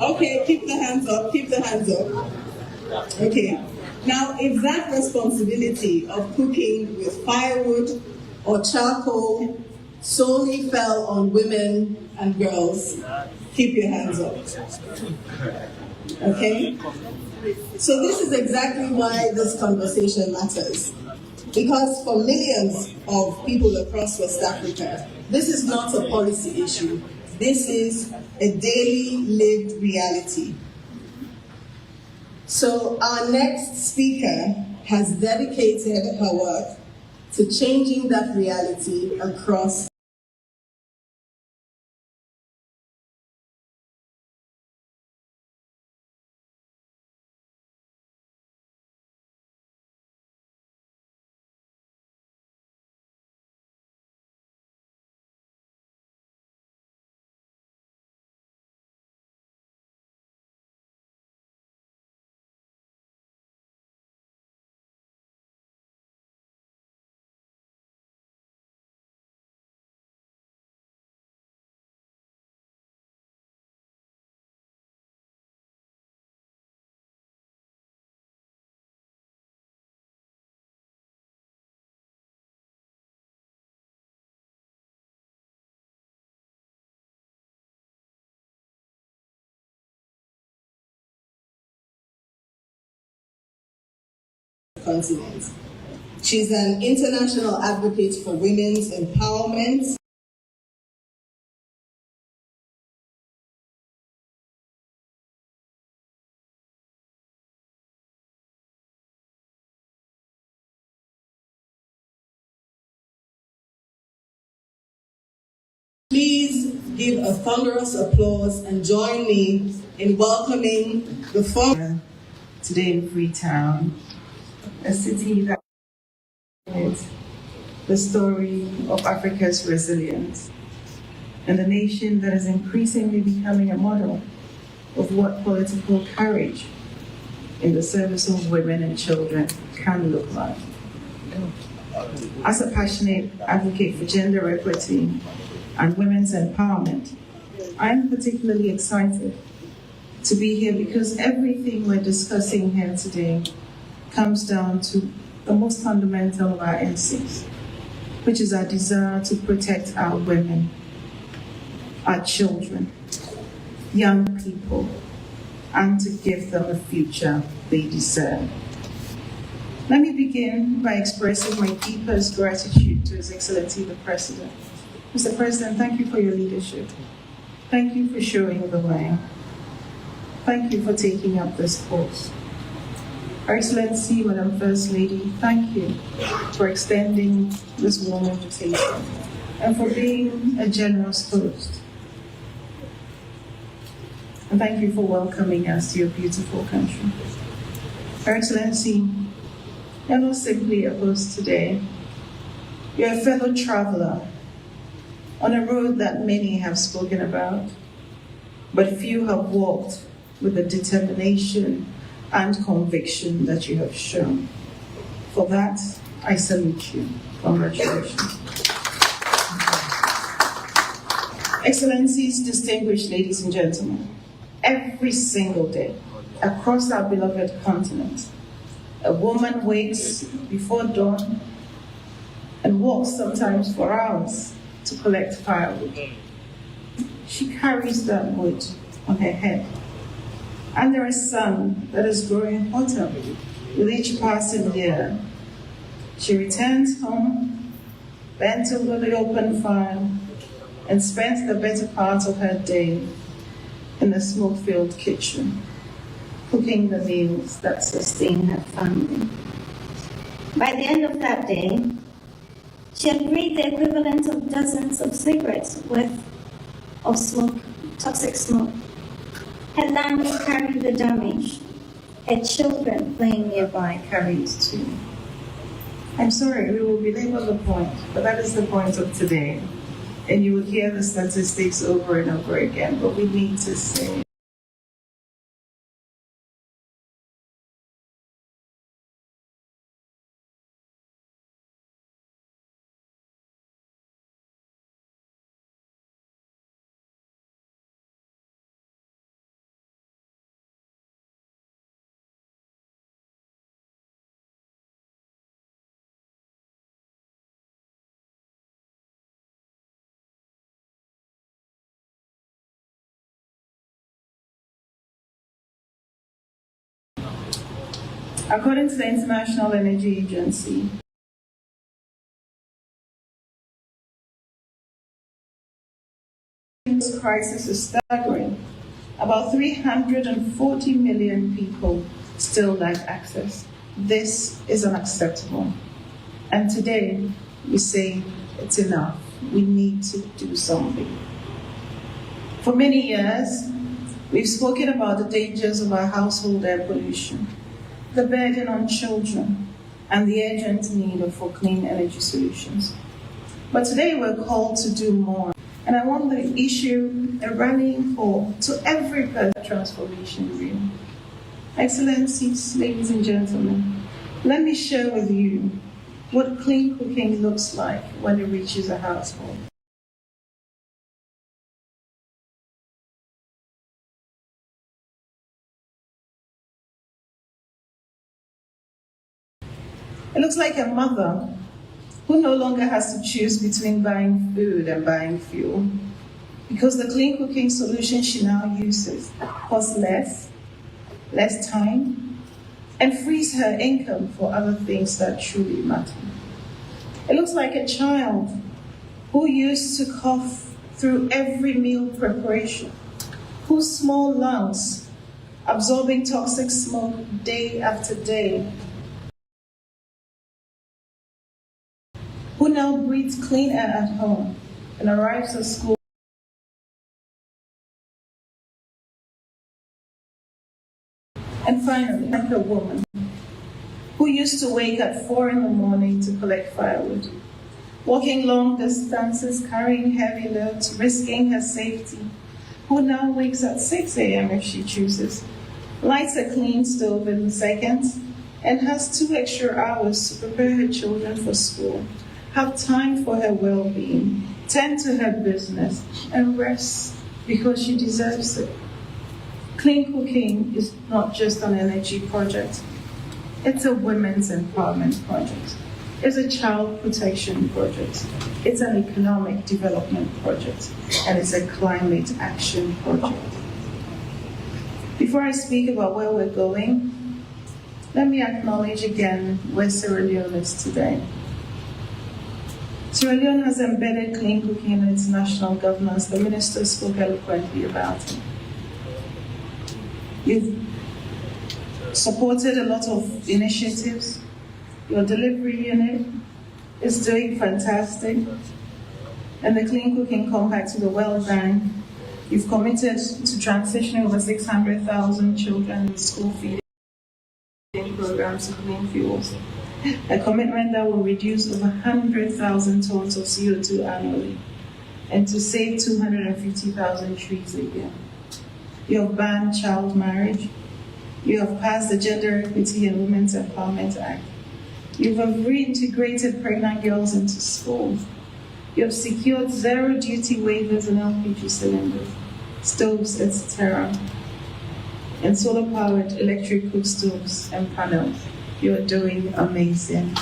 Okay, keep the hands up, keep the hands up. Okay. Now, if that responsibility of cooking with firewood or charcoal solely fell on women and girls, keep your hands up. Okay? So this is exactly why this conversation matters. Because for millions of people across West Africa, this is not a policy issue. This is a daily lived reality. So our next speaker has dedicated her work to changing that reality across continent. She's an international advocate for women's empowerment. Please give a thunderous applause and join me in welcoming the former. Today in Freetown, a city that is the story of Africa's resilience, and a nation that is increasingly becoming a model of what political courage in the service of women and children can look like. As a passionate advocate for gender equity and women's empowerment, I am particularly excited to be here because everything we're discussing here today comes down to the most fundamental of our instincts, which is our desire to protect our women, our children, young people, and to give them a future they deserve. Let me begin by expressing my deepest gratitude to His Excellency the President. Mr. President, thank you for your leadership. Thank you for showing the way. Thank you for taking up this course. Her Excellency, Madam First Lady, thank you for extending this warm invitation and for being a generous host. and thank you for welcoming us to your beautiful country. Her Excellency, you're not simply a host today. You're a fellow traveler on a road that many have spoken about, but few have walked with the determination and conviction that you have shown. For that, I salute you. Congratulations. Excellencies, distinguished ladies and gentlemen, every single day across our beloved continent, a woman wakes before dawn and walks sometimes for hours to collect firewood. She carries that wood on her head. Under a sun that is growing hotter with each passing year, she returns home, bent over the open fire, and spends the better part of her day in the smoke-filled kitchen, cooking the meals that sustain her family. By the end of that day, she had breathed the equivalent of dozens of cigarettes worth of smoke, toxic smoke. Her lungs carried the damage. Her children playing nearby carried too. I'm sorry, we will belabor the point, but that is the point of today. And you will hear the statistics over and over again, but we need to say, according to the International Energy Agency, this crisis is staggering. About 340 million people still lack access. This is unacceptable. And today, we say it's enough. We need to do something. For many years, we've spoken about the dangers of our household air pollution, the burden on children, and the urgent need for clean energy solutions. But today we're called to do more. And I want to issue a rallying call to every person transformation real. Excellencies, ladies and gentlemen, let me share with you what clean cooking looks like when it reaches a household. It looks like a mother who no longer has to choose between buying food and buying fuel, because the clean cooking solution she now uses costs less time, and frees her income for other things that truly matter. It looks like a child who used to cough through every meal preparation, whose small lungs absorbing toxic smoke day after day, who now breathes clean air at home and arrives at school and finally, like a woman who used to wake at 4 in the morning to collect firewood, walking long distances, carrying heavy loads, risking her safety, who now wakes at 6 a.m. if she chooses, lights a clean stove in seconds, and has 2 extra hours to prepare her children for school, have time for her well-being, tend to her business, and rest because she deserves it. Clean cooking is not just an energy project. It's a women's empowerment project. It's a child protection project. It's an economic development project. And it's a climate action project. Before I speak about where we're going, let me acknowledge again where Sierra Leone is today. Sierra Leone has embedded clean cooking in its national governance. The minister spoke eloquently about it. You've supported a lot of initiatives. Your delivery unit is doing fantastic. And the Clean Cooking Compact to the World Bank You've committed to transitioning over 600,000 children in school feeding programs to clean fuels, a commitment that will reduce over 100,000 tons of CO2 annually and to save 250,000 trees a year. You have banned child marriage. You have passed the Gender Equity and Women's Empowerment Act. You have reintegrated pregnant girls into schools. You have secured zero duty waivers on LPG cylinders, stoves, etc., and solar-powered electric cook stoves and panels. You are doing amazing.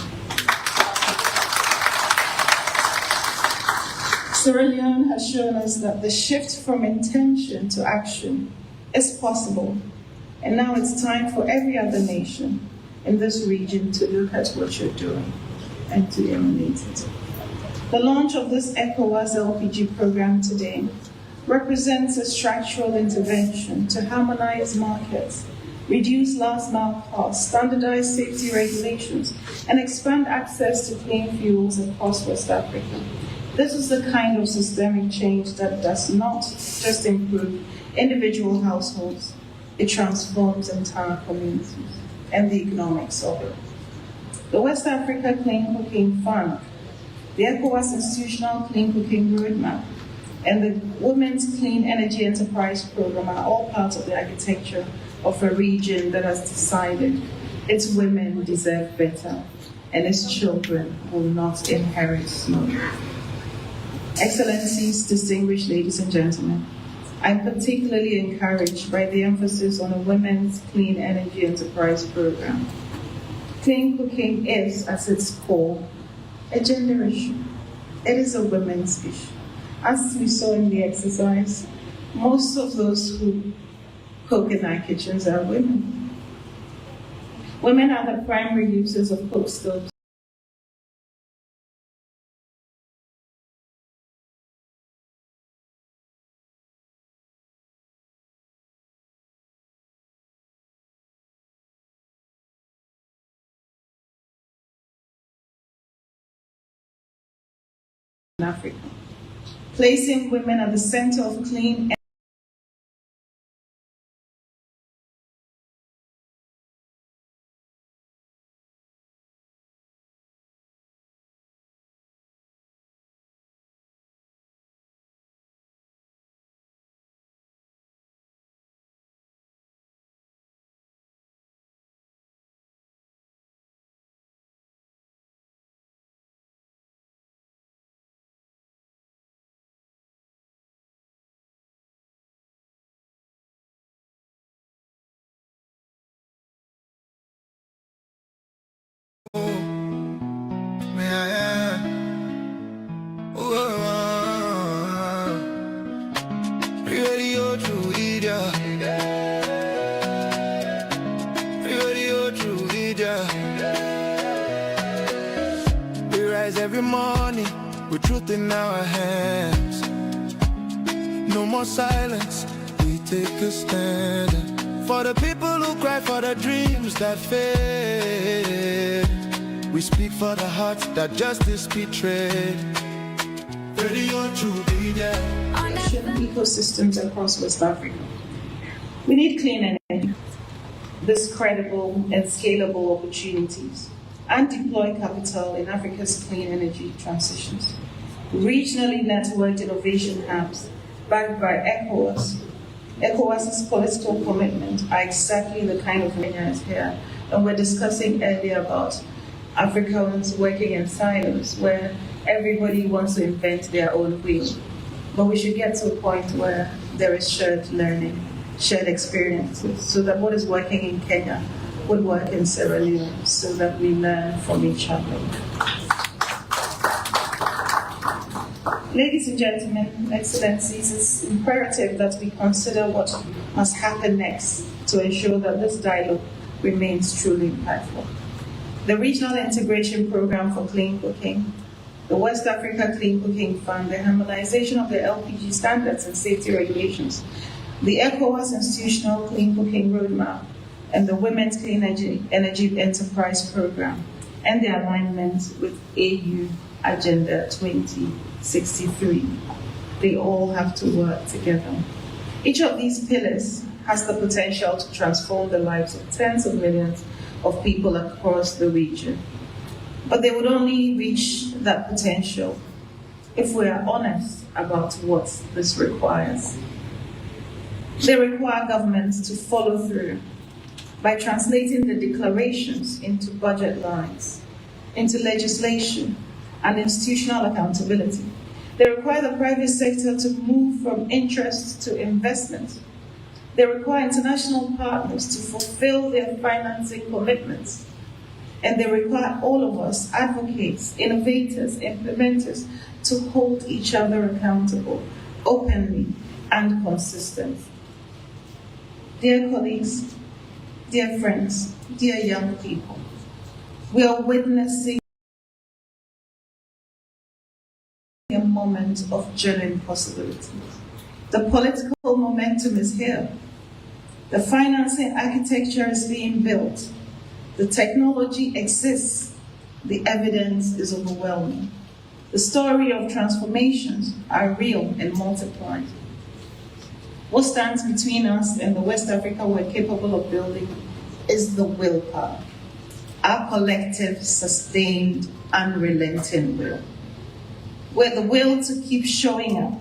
Sierra Leone has shown us that the shift from intention to action is possible, and now it's time for every other nation in this region to look at what you're doing and to emulate it. The launch of this ECOWAS LPG program today represents a structural intervention to harmonize markets, reduce last mile costs, standardize safety regulations, and expand access to clean fuels across West Africa. This is the kind of systemic change that does not just improve individual households, it transforms entire communities and the economics of it. The West Africa Clean Cooking Fund, the ECOWAS Institutional Clean Cooking Roadmap, and the Women's Clean Energy Enterprise Program are all parts of the architecture of a region that has decided its women deserve better and its children will not inherit smoke. Excellencies, distinguished ladies and gentlemen, I'm particularly encouraged by the emphasis on a Women's Clean Energy Enterprise Program. Clean cooking is, at its core, a gender issue. It is a women's issue. As we saw in the exercise, most of those who cook in our kitchens are women. Women are the primary users of cook stoves. In Africa, placing women at the center of clean every morning with truth in our hands. No more silence, we take a stand. For the people who cry for the dreams that fade, we speak for the hearts that justice betrayed. Radio to be there. Ecosystems across West Africa. We need clean energy, this credible and scalable opportunities, and deploy capital in Africa's clean energy transitions. Regionally networked innovation hubs backed by ECOWAS. ECOWAS's political commitment are exactly the kind of Kenyans here. And we're discussing earlier about Africans working in silos where everybody wants to invent their own wheel. But we should get to a point where there is shared learning, shared experiences, so that what is working in Kenya would work in Sierra Leone, so that we learn from each other. Ladies and gentlemen, excellencies, it's imperative that we consider what must happen next to ensure that this dialogue remains truly impactful. The Regional Integration Program for Clean Cooking, the West Africa Clean Cooking Fund, the harmonization of the LPG standards and safety regulations, the ECOWAS Institutional Clean Cooking Roadmap, and the Women's Clean Energy Enterprise Program, and the alignment with AU Agenda 2063. they all have to work together. Each of these pillars has the potential to transform the lives of tens of millions of people across the region. But they would only reach that potential if we are honest about what this requires. They require governments to follow through by translating the declarations into budget lines, into legislation and institutional accountability. They require the private sector to move from interest to investment. They require international partners to fulfill their financing commitments. And they require all of us, advocates, innovators, implementers, to hold each other accountable, openly and consistently. Dear colleagues, dear friends, dear young people, we are witnessing a moment of genuine possibility. The political momentum is here. The financing architecture is being built. The technology exists. The evidence is overwhelming. The story of transformations are real and multiplied. What stands between us and the West Africa we're capable of building is the willpower, our collective, sustained, unrelenting will. We're the will to keep showing up,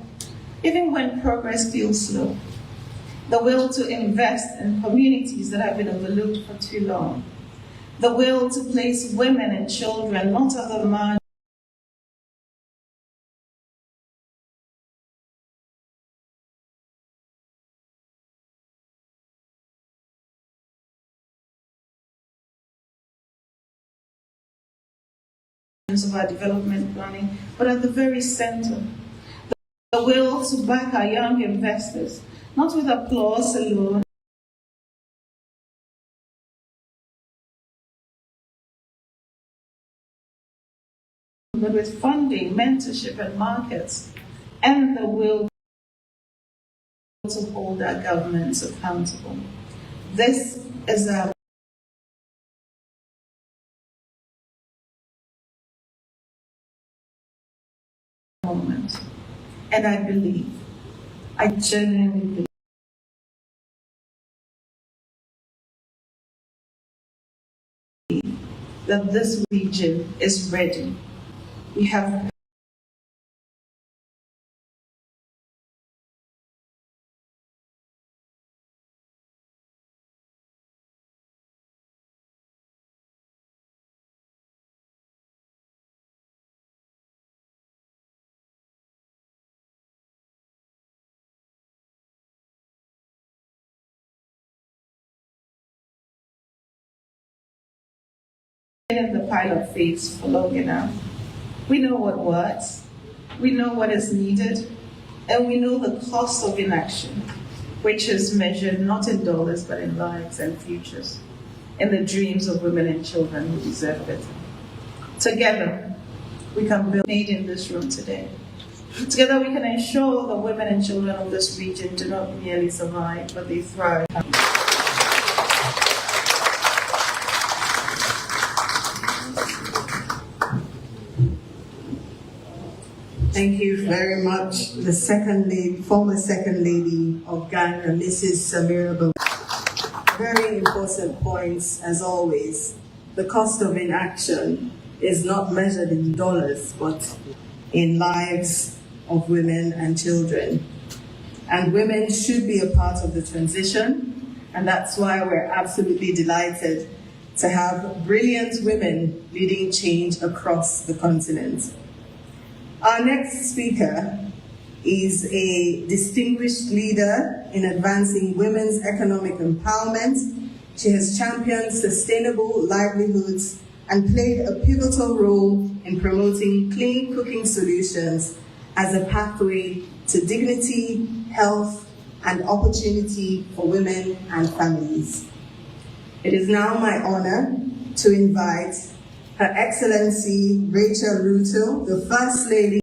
even when progress feels slow. The will to invest in communities that have been overlooked for too long. The will to place women and children not at the margin of our development planning, but at the very center. The will to back our young investors, not with applause alone, but with funding, mentorship, and markets, and the will to hold our governments accountable. This is our moment. And I believe, I genuinely believe that this region is ready. We have been in the pilot phase for long enough. We know what works, we know what is needed, and we know the cost of inaction, which is measured not in dollars but in lives and futures, in the dreams of women and children who deserve better. Together, we can build made in this room today. Together, we can ensure the women and children of this region do not merely survive, but they thrive. Thank you very much, the former Second Lady of Ghana, Mrs. Samira Babu. Very important points, as always. The cost of inaction is not measured in dollars, but in lives of women and children. And women should be a part of the transition, and that's why we're absolutely delighted to have brilliant women leading change across the continent. Our next speaker is a distinguished leader in advancing women's economic empowerment. She has championed sustainable livelihoods and played a pivotal role in promoting clean cooking solutions as a pathway to dignity, health, and opportunity for women and families. It is now my honor to invite Her Excellency Rachel Ruto, the First Lady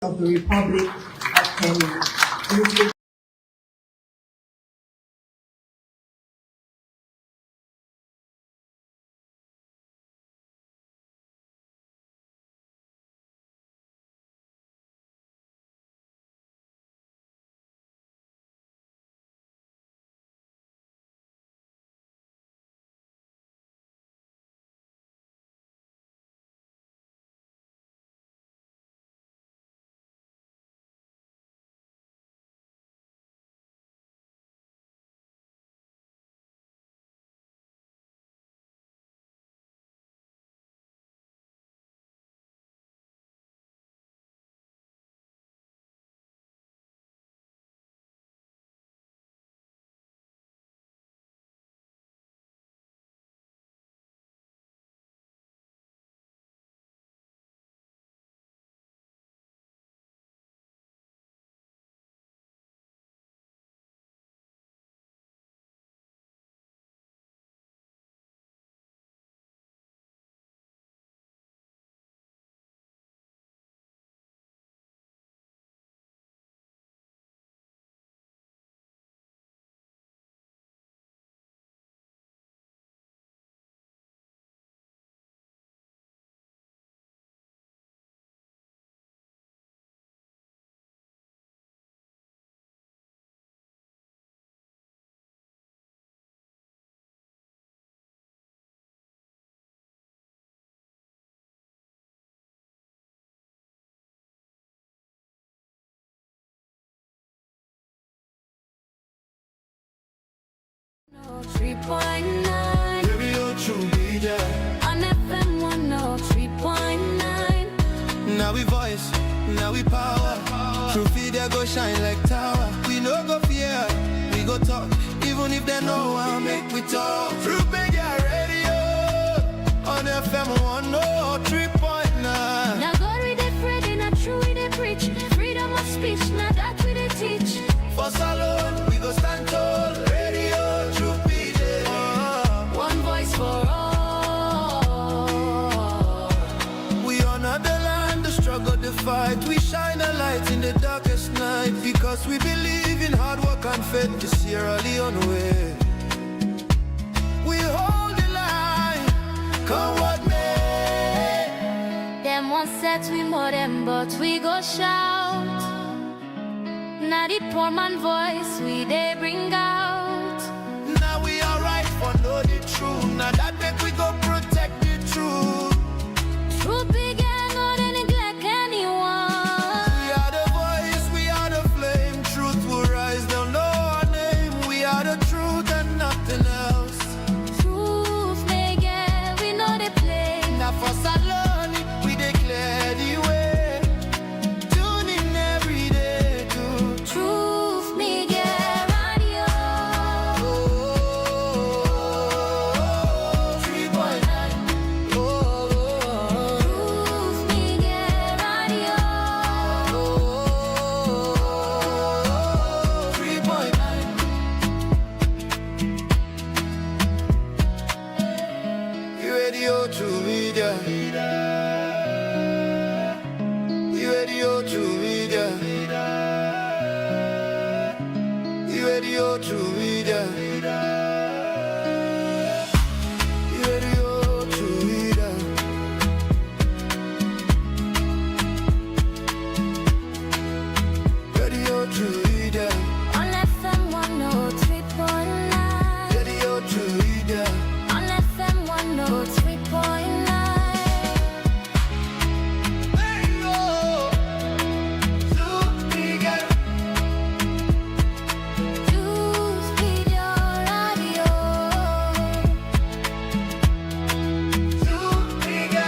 of the Republic of Kenya. No 3.9 Radio True Media. on FM 103.9. Now we voice, now we power. True Media go shine like tower. We no go fear, we go talk. Even if they know how make we talk. True Media Radio on FM 103.9. Now God we dey pray, now true we dey preach. Freedom of speech, now that we dey teach. For salon, we go stand tall. Radio True Media. One voice for all. We honor the land, the struggle, the fight. We shine a light in the darkest night. Because we believe in hard work and faith to Sierra Leone way. We hold the line, come what may. Them one set we more them, but we go shout. Now the poor man voice we they bring out. Now we alright for know the truth. Now that make we go protect the truth. True big and not any neglect anyone. We are the voice, we are the flame. Truth will rise, they'll know our name. We are the truth and nothing else. Truth may get, we know they play. Now for Salon, we declare the way. Tune in every day to Truth me get radio. 3.9. Truth me get radio. 3.9. You radio to media. You radio to media. You radio to media. You radio to media. Radio to media. On FM 103.9. Radio to media. On FM 103.9. There you go. To media. Truth be your radio. To media.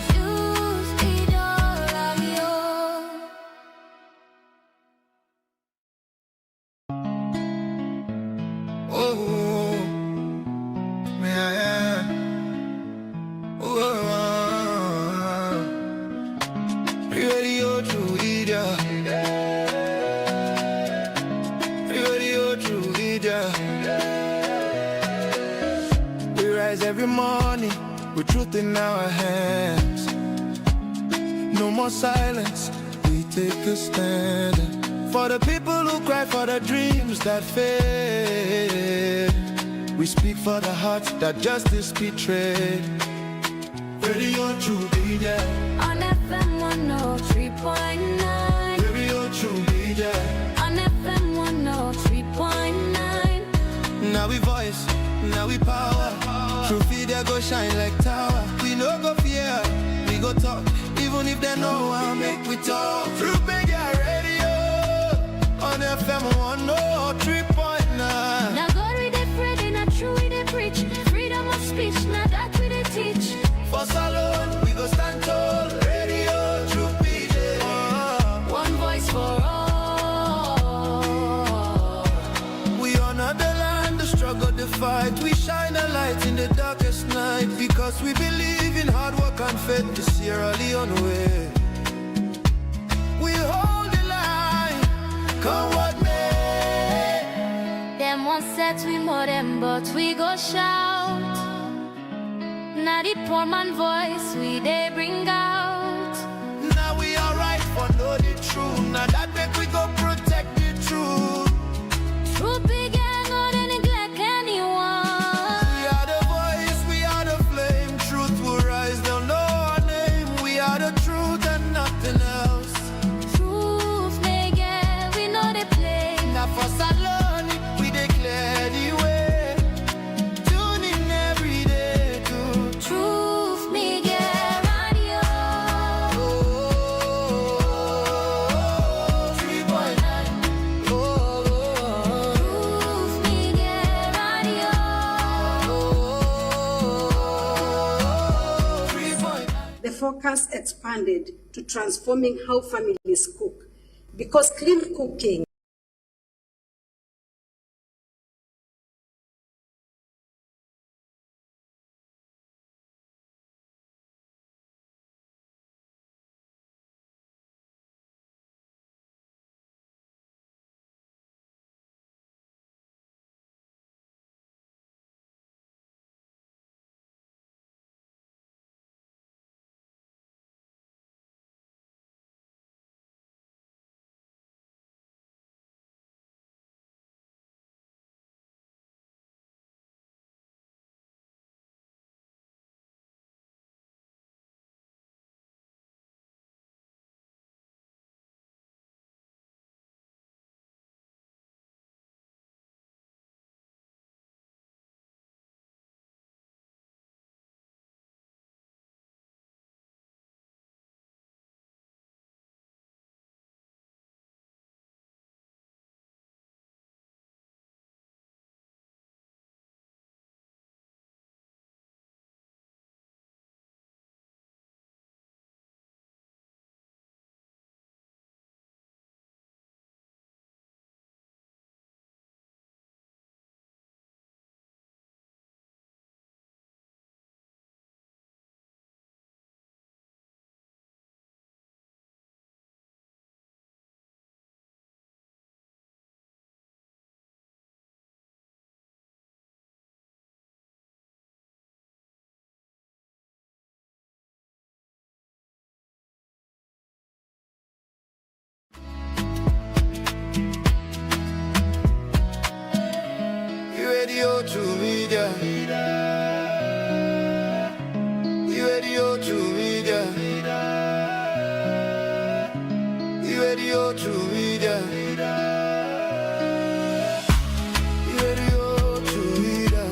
Truth be your radio. Oh, man. Oh, radio to media. Radio to media. We rise every morning with truth in our hands. No more silence, we take a stand. For the people who cry for the dreams that fade. We speak for the hearts that justice betrayed. Radio True Media On FM 103.9. Radio True Media On FM 103.9. Now we voice, now we power. True Media go shine like tower. We no go fear, we go talk. Even if they know how make we talk. True Media Radio on FM 103.9. Now God we dey pray, not true we dey preach. Freedom of speech, now that we dey teach. For Salon, we go stand tall. Radio True Media. One voice for all. We honor the land, the struggle, the fight. We shine a light in the darkest night. Because we believe in hard work and faith to Sierra Leone way. We hold the line, come what may. Them one set we more them, but we go shout. Now the poor man voice we they bring out. Now we are right for know the truth. Now that make we go protect the truth. True big and not they neglect anyone. We are the voice, we are the flame. Truth will rise, they'll know our name. We are the truth and nothing else. Truth they get, we know they play. Now for Salon, we declare the way. Tune in every day to Truth me get radio. 3.9. Truth me get radio. 3.9. The focus expanded to transforming how families cook, because clean cooking Radio True Media. Radio True Media. Radio True Media. Radio True Media.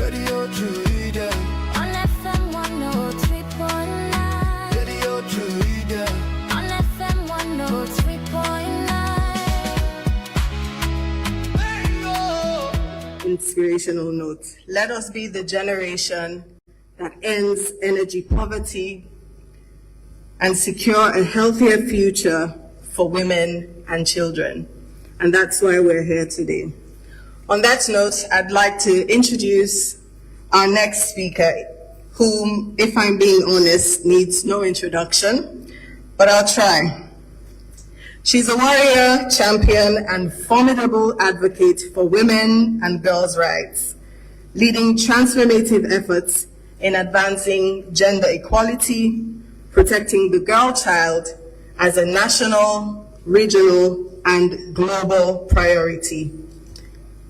Radio True Media. On FM 103.9. Radio True Media. On FM 103.9. Inspirational note. Let us be the generation that ends energy poverty and secure a healthier future for women and children. And that's why we're here today. On that note, I'd like to introduce our next speaker, whom, if I'm being honest, needs no introduction, but I'll try. She's a warrior, champion, and formidable advocate for women and girls' rights. leading transformative efforts in advancing gender equality, protecting the girl child as a national, regional, and global priority.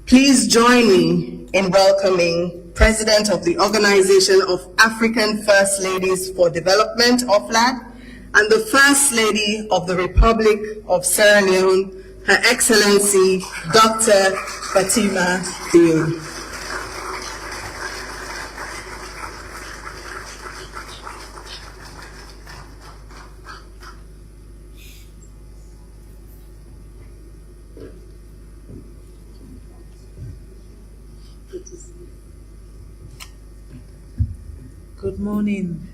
Please join me in welcoming President of the Organization of African First Ladies for Development, OFLAD, and the First Lady of the Republic of Sierra Leone, Her Excellency Dr. Fatima Diop. Good morning.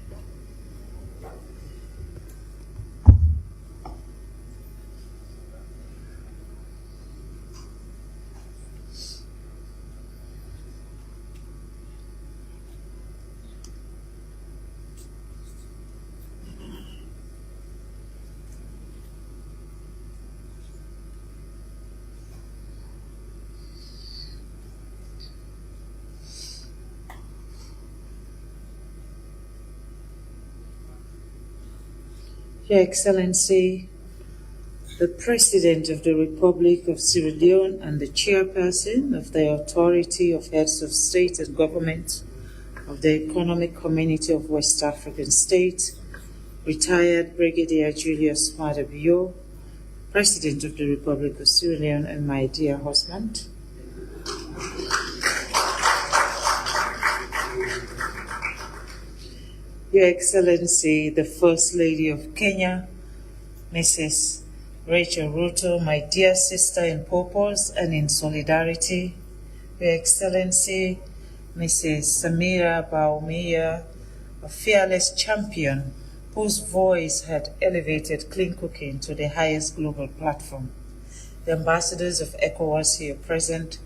Your Excellency, the President of the Republic of Sierra Leone and the Chairperson of the Authority of Heads of State and Government of the Economic Community of West African States, retired Brigadier Julius Maada Bio, President of the Republic of Sierra Leone, and my dear husband. Your Excellency, the First Lady of Kenya, Mrs. Rachel Ruto, my dear sister in purpose and in solidarity. Your Excellency, Mrs. Samira Baumia, a fearless champion whose voice had elevated clean cooking to the highest global platform. The ambassadors of ECOWAS here present,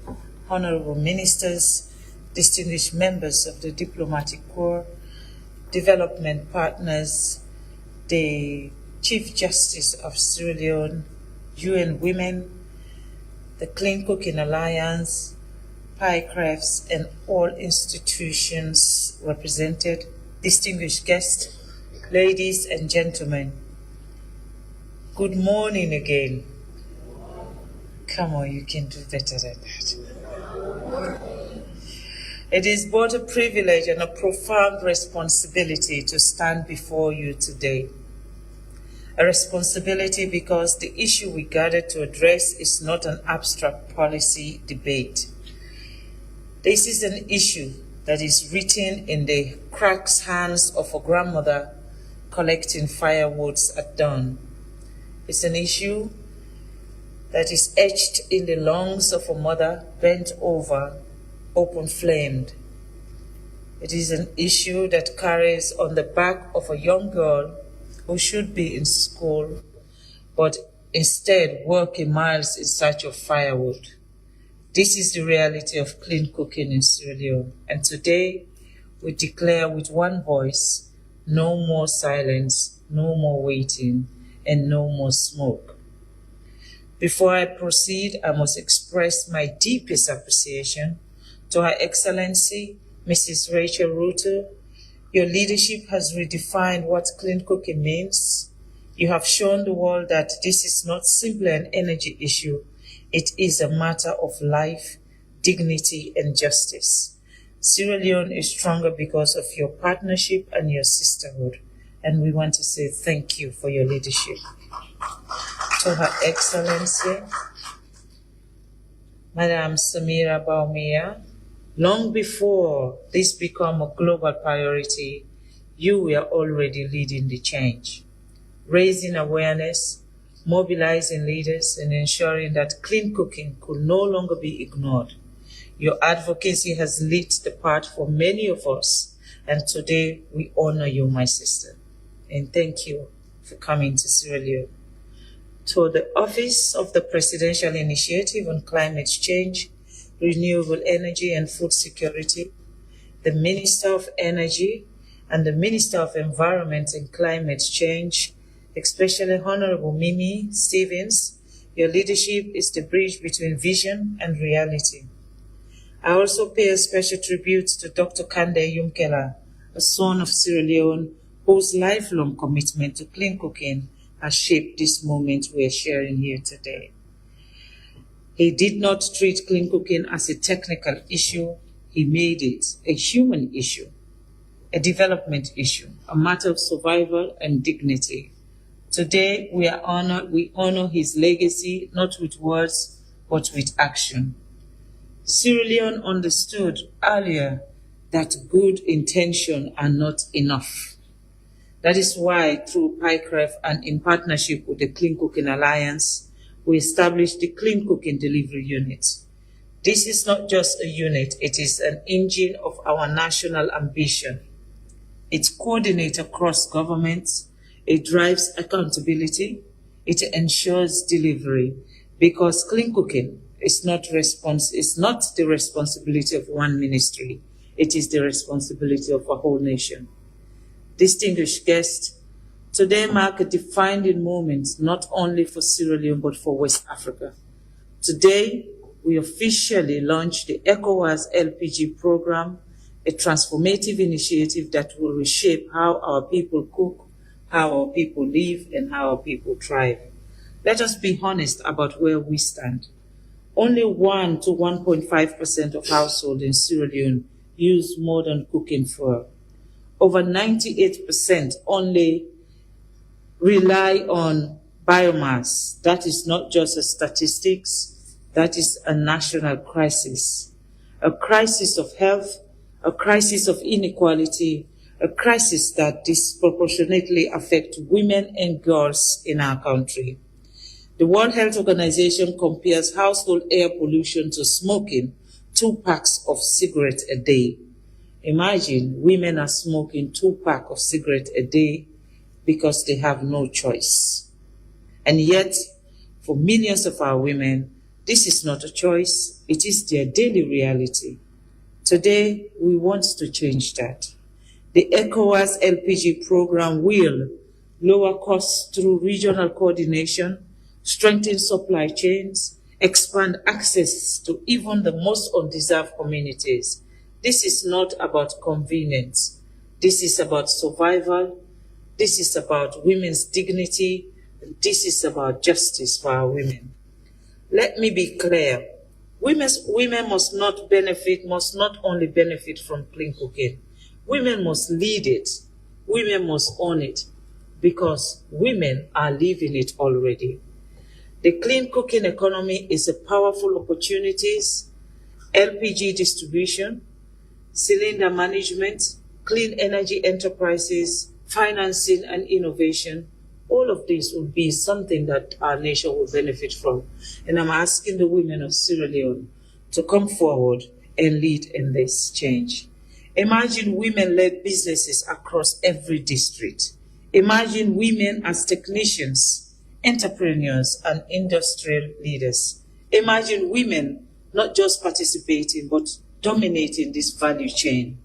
honorable ministers, distinguished members of the diplomatic corps, development partners, the Chief Justice of Sierra Leone, UN Women, the Clean Cooking Alliance, PICRAFs, and all institutions represented, distinguished guests, ladies and gentlemen. Good morning again. Come on, you can do better than that. It is both a privilege and a profound responsibility to stand before you today. A responsibility because the issue we gathered to address is not an abstract policy debate. This is an issue that is written in the cracked hands of a grandmother collecting firewoods at dawn. It's an issue that is etched in the lungs of a mother bent over, open-flamed. It is an issue that carries on the back of a young girl who should be in school, but instead working miles in search of firewood. This is the reality of clean cooking in Sierra Leone, and today we declare with one voice, no more silence, no more waiting, and no more smoke. Before I proceed, I must express my deepest appreciation to Her Excellency, Mrs. Rachel Ruto. Your leadership has redefined what clean cooking means. You have shown the world that this is not simply an energy issue. It is a matter of life, dignity, and justice. Sierra Leone is stronger because of your partnership and your sisterhood, and we want to say thank you for your leadership. To Her Excellency, Madam Samira Baumia, long before this became a global priority, you were already leading the change, raising awareness, mobilizing leaders, and ensuring that clean cooking could no longer be ignored. Your advocacy has lit the path for many of us, and today we honor you, my sister, and thank you for coming to Sierra Leone. To the Office of the Presidential Initiative on Climate Change, Renewable Energy and Food Security, the Minister of Energy, and the Minister of Environment and Climate Change, especially Honorable Mimi Stevens, your leadership is the bridge between vision and reality. I also pay a special tribute to Dr. Kande Yumkela, a son of Sierra Leone, whose lifelong commitment to clean cooking has shaped this moment we are sharing here today. He did not treat clean cooking as a technical issue. He made it a human issue, a development issue, a matter of survival and dignity. Today, we honor his legacy, not with words, but with action. Sierra Leone understood earlier that good intentions are not enough. That is why, through PICREF and in partnership with the Clean Cooking Alliance, we established the Clean Cooking Delivery Unit. This is not just a unit, it is an engine of our national ambition. It coordinates across governments, it drives accountability, it ensures delivery, because clean cooking is not the responsibility of one ministry, it is the responsibility of a whole nation. Distinguished guests, today marks a defining moment not only for Sierra Leone but for West Africa. Today, we officially launched the ECOWAS LPG program, a transformative initiative that will reshape how our people cook, how our people live, and how our people thrive. Let us be honest about where we stand. Only 1 to 1.5% of households in Sierra Leone use modern cooking fuel. Over 98% only rely on biomass. That is not just a statistics, that is a national crisis. A crisis of health, a crisis of inequality, a crisis that disproportionately affects women and girls in our country. The World Health Organization compares household air pollution to smoking 2 packs of cigarettes a day. Imagine women are smoking 2 packs of cigarettes a day because they have no choice. And yet, for millions of our women, this is not a choice, it is their daily reality. Today, we want to change that. The ECOWAS LPG program will lower costs through regional coordination, strengthen supply chains, expand access to even the most undeserved communities. This is not about convenience. This is about survival. This is about women's dignity. And this is about justice for our women. Let me be clear. Women must not only benefit from clean cooking. Women must lead it. Women must own it, because women are living it already. The clean cooking economy is a powerful opportunities, LPG distribution, cylinder management, clean energy enterprises, financing and innovation. All of this will be something that our nation will benefit from. And I'm asking the women of Sierra Leone to come forward and lead in this change. Imagine women-led businesses across every district. Imagine women as technicians, entrepreneurs, and industrial leaders. Imagine women not just participating, but dominating this value chain.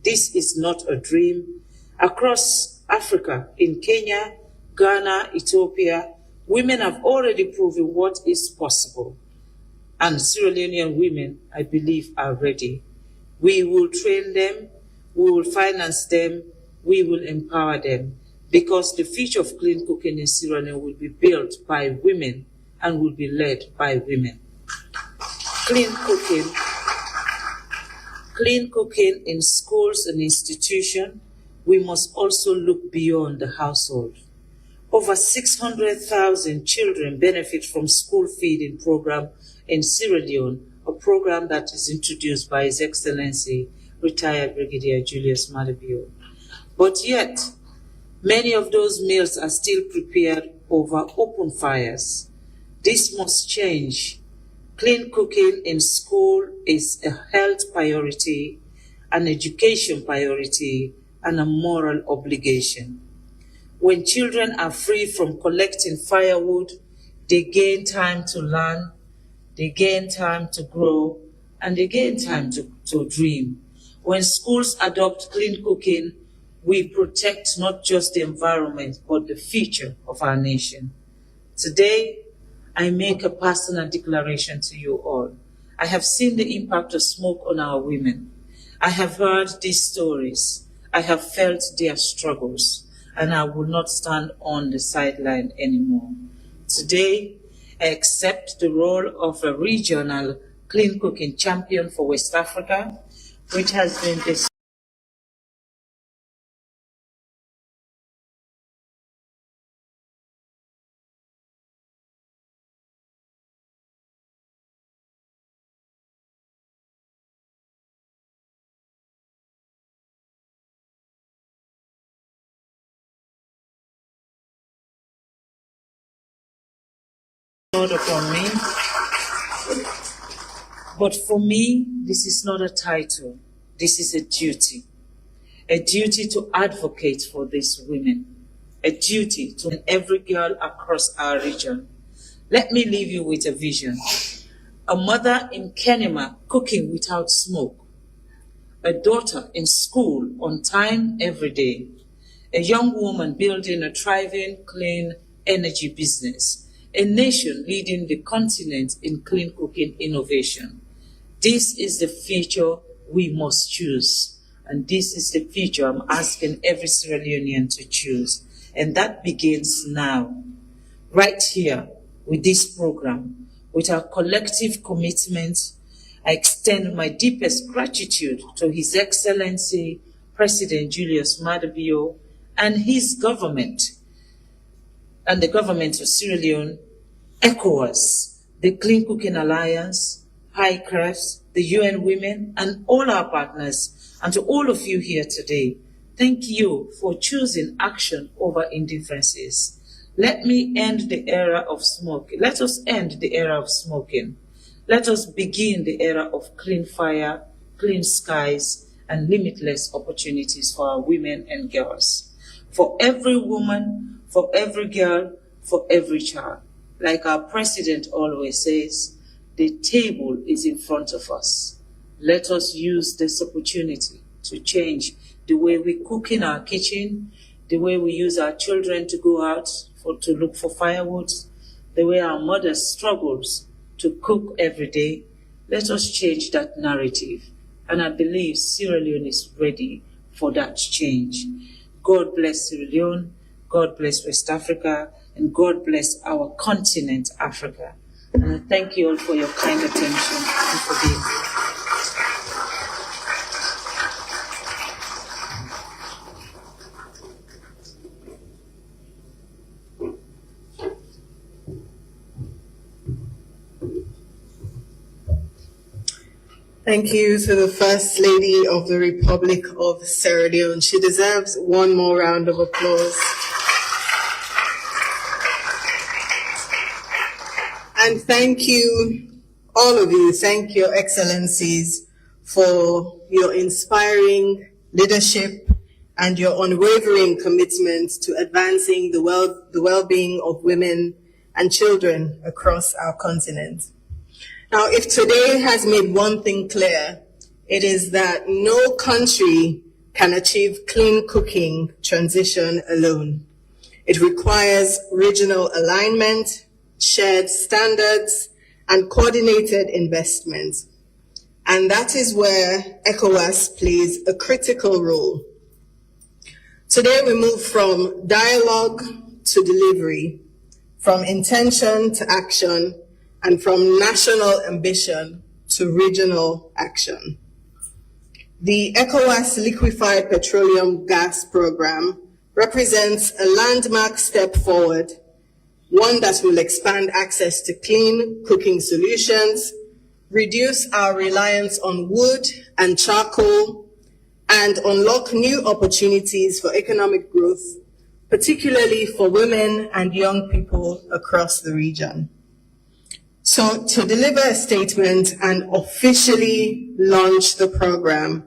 This is not a dream. Across Africa, in Kenya, Ghana, Ethiopia, women have already proven what is possible. And Sierra Leonean women, I believe, are ready. We will train them, we will finance them, we will empower them, because the future of clean cooking in Sierra Leone will be built by women and will be led by women. Clean cooking in schools and institutions, we must also look beyond the household. Over 600,000 children benefit from school feeding program in Sierra Leone, a program that is introduced by His Excellency, retired Brigadier Julius Madabio. But yet, many of those meals are still prepared over open fires. This must change. Clean cooking in school is a health priority, an education priority, and a moral obligation. When children are free from collecting firewood, they gain time to learn, they gain time to grow, and they gain time to dream. When schools adopt clean cooking, we protect not just the environment, but the future of our nation. Today, I make a personal declaration to you all. I have seen the impact of smoke on our women. I have heard these stories. I have felt their struggles, and I will not stand on the sideline anymore. Today, I accept the role of a regional clean cooking champion for West Africa, which has been this upon me. But for me, this is not a title. This is a duty to advocate for these women, a duty to every girl across our region. Let me leave you with a vision. A mother in Kenema cooking without smoke, a daughter in school on time every day, a young woman building a thriving clean energy business, a nation leading the continent in clean cooking innovation. This is the future we must choose. And this is the future I'm asking every Sierra Leonean to choose. And that begins now, right here with this program, with our collective commitment. I extend my deepest gratitude to His Excellency President Julius Maada Bio and his government, and the government of Sierra Leone, ECOWAS, the Clean Cooking Alliance, HICRAFT, the UN Women, and all our partners, and to all of you here today. Thank you for choosing action over indifferences. Let me end the era of smoking. Let us end the era of smoking. Let us begin the era of clean fire, clean skies, and limitless opportunities for our women and girls. For every woman, for every girl, for every child. Like our president always says, the table is in front of us. Let us use this opportunity to change the way we cook in our kitchen, the way we use our children to go out to look for firewood, the way our mothers struggles to cook every day. Let us change that narrative. And I believe Sierra Leone is ready for that change. God bless Sierra Leone, God bless West Africa, and God bless our continent, Africa. And I thank you all for your kind attention and for being here. Thank you to the First Lady of the Republic of Sierra Leone. She deserves one more round of applause. And thank you, all of you, thank your excellencies for your inspiring leadership and your unwavering commitment to advancing the well-being of women and children across our continent. Now, if today has made one thing clear, it is that no country can achieve clean cooking transition alone. It requires regional alignment, shared standards, and coordinated investment. And that is where ECOWAS plays a critical role. Today we move from dialogue to delivery, from intention to action, and from national ambition to regional action. The ECOWAS Liquefied Petroleum Gas Program represents a landmark step forward, one that will expand access to clean cooking solutions, reduce our reliance on wood and charcoal, and unlock new opportunities for economic growth, particularly for women and young people across the region. So to deliver a statement and officially launch the program,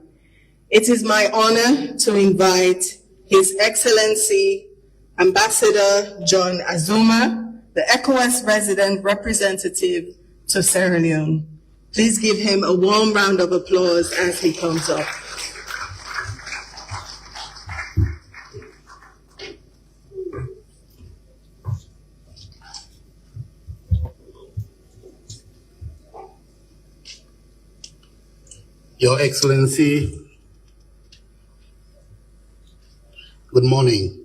it is my honor to invite His Excellency Ambassador John Azuma, the ECOWAS resident representative to Sierra Leone. Please give him a warm round of applause as he comes up. Your Excellency, good morning.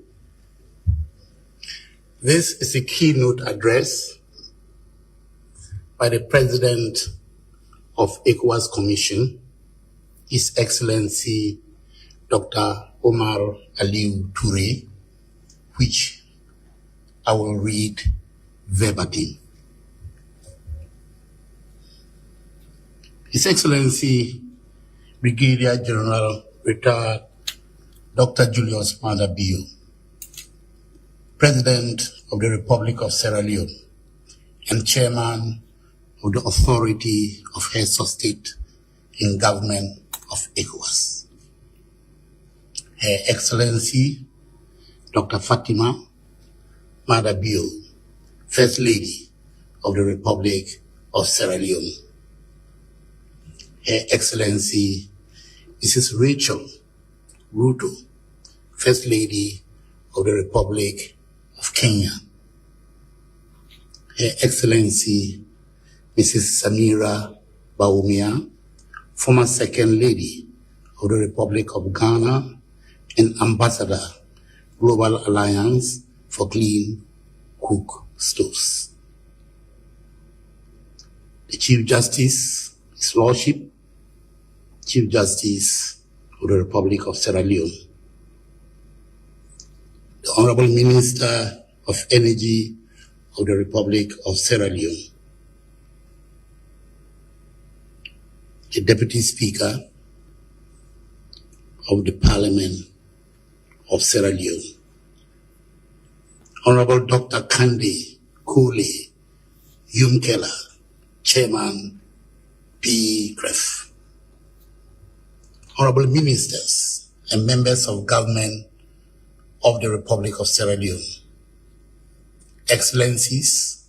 This is a keynote address by the President of ECOWAS Commission, His Excellency Dr. Omar Aliu Toure, which I will read verbatim. His Excellency Brigadier General Retired Dr. Julius Maada Bio, President of the Republic of Sierra Leone and Chairman of the Authority of Heads of State in Government of ECOWAS. Her Excellency Dr. Fatima Maada Bio, First Lady of the Republic of Sierra Leone. Her Excellency Mrs. Rachel Ruto, First Lady of the Republic of Kenya. Her Excellency Mrs. Samira Bawumia, former Second Lady of the Republic of Ghana and Ambassador, Global Alliance for Clean Cook Stoves. The Chief Justice, His Lordship, Chief Justice of the Republic of Sierra Leone, the Honorable Minister of Energy of the Republic of Sierra Leone, the Deputy Speaker of the Parliament of Sierra Leone, Honorable Dr. Kande Kole Yumkela, Chairman PCREF, Honorable Ministers and Members of Government of the Republic of Sierra Leone, Excellencies,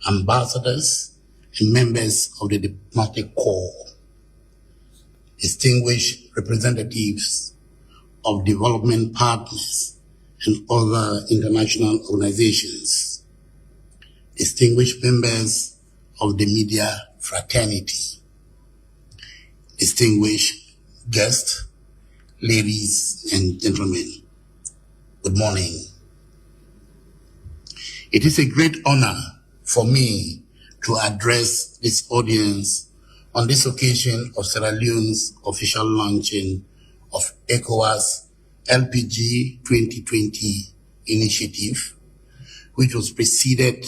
Ambassadors, and members of the Diplomatic Corps, distinguished representatives of development partners and other international organizations, distinguished members of the media fraternity, distinguished guests, ladies and gentlemen, good morning. It is a great honor for me to address this audience on this occasion of Sierra Leone's official launching of ECOWAS LPG 2020 initiative, which was preceded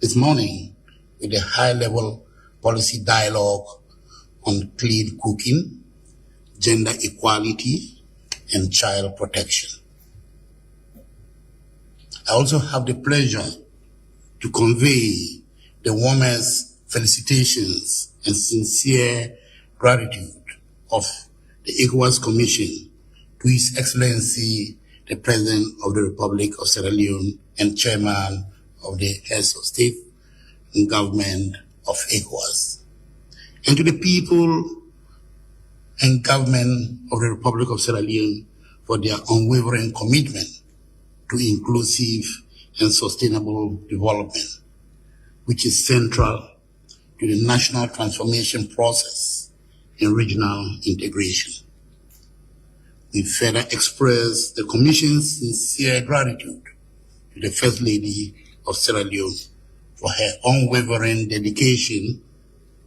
this morning with a high-level policy dialogue on clean cooking, gender equality, and child protection. I also have the pleasure to convey the warmest felicitations and sincere gratitude of the ECOWAS Commission to His Excellency the President of the Republic of Sierra Leone and Chairman of the Heads of State and Government of ECOWAS, and to the people and government of the Republic of Sierra Leone for their unwavering commitment to inclusive and sustainable development, which is central to the national transformation process and regional integration. We further express the Commission's sincere gratitude to the First Lady of Sierra Leone for her unwavering dedication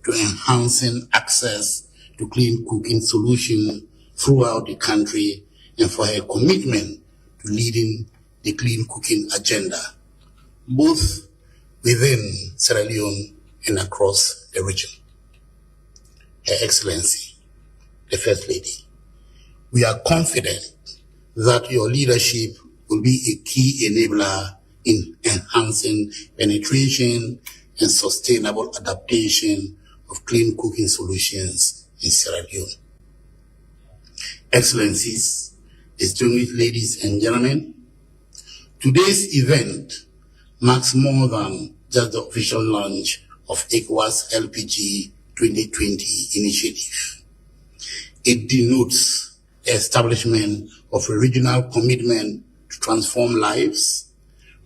to enhancing access to clean cooking solutions throughout the country and for her commitment to leading the clean cooking agenda, both within Sierra Leone and across the region. Her Excellency, the First Lady, we are confident that your leadership will be a key enabler in enhancing penetration and sustainable adaptation of clean cooking solutions in Sierra Leone. Excellencies, distinguished ladies and gentlemen, today's event marks more than just the official launch of ECOWAS LPG 2020 initiative. It denotes the establishment of a regional commitment to transform lives,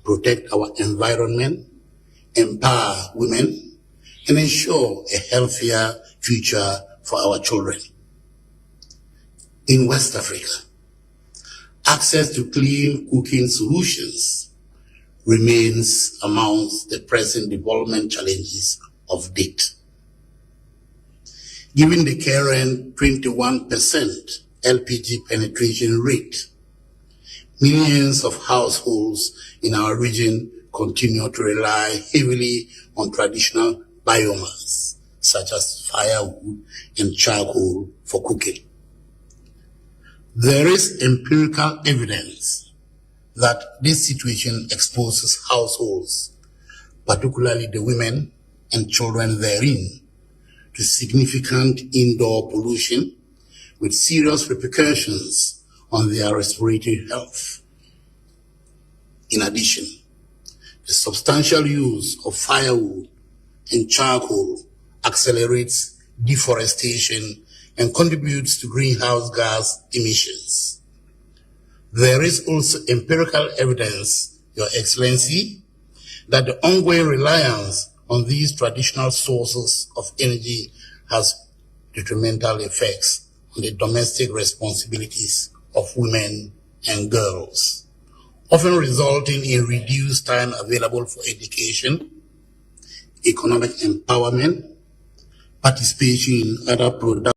protect our environment, empower women, and ensure a healthier future for our children. In West Africa, access to clean cooking solutions remains amongst the pressing development challenges of date. Given the current 21% LPG penetration rate, millions of households in our region continue to rely heavily on traditional biomass, such as firewood and charcoal for cooking. There is empirical evidence that this situation exposes households, particularly the women and children therein, to significant indoor pollution with serious repercussions on their respiratory health. In addition, the substantial use of firewood and charcoal accelerates deforestation and contributes to greenhouse gas emissions. There is also empirical evidence, Your Excellency, that the ongoing reliance on these traditional sources of energy has detrimental effects on the domestic responsibilities of women and girls, often resulting in reduced time available for education, economic empowerment, participation in other productive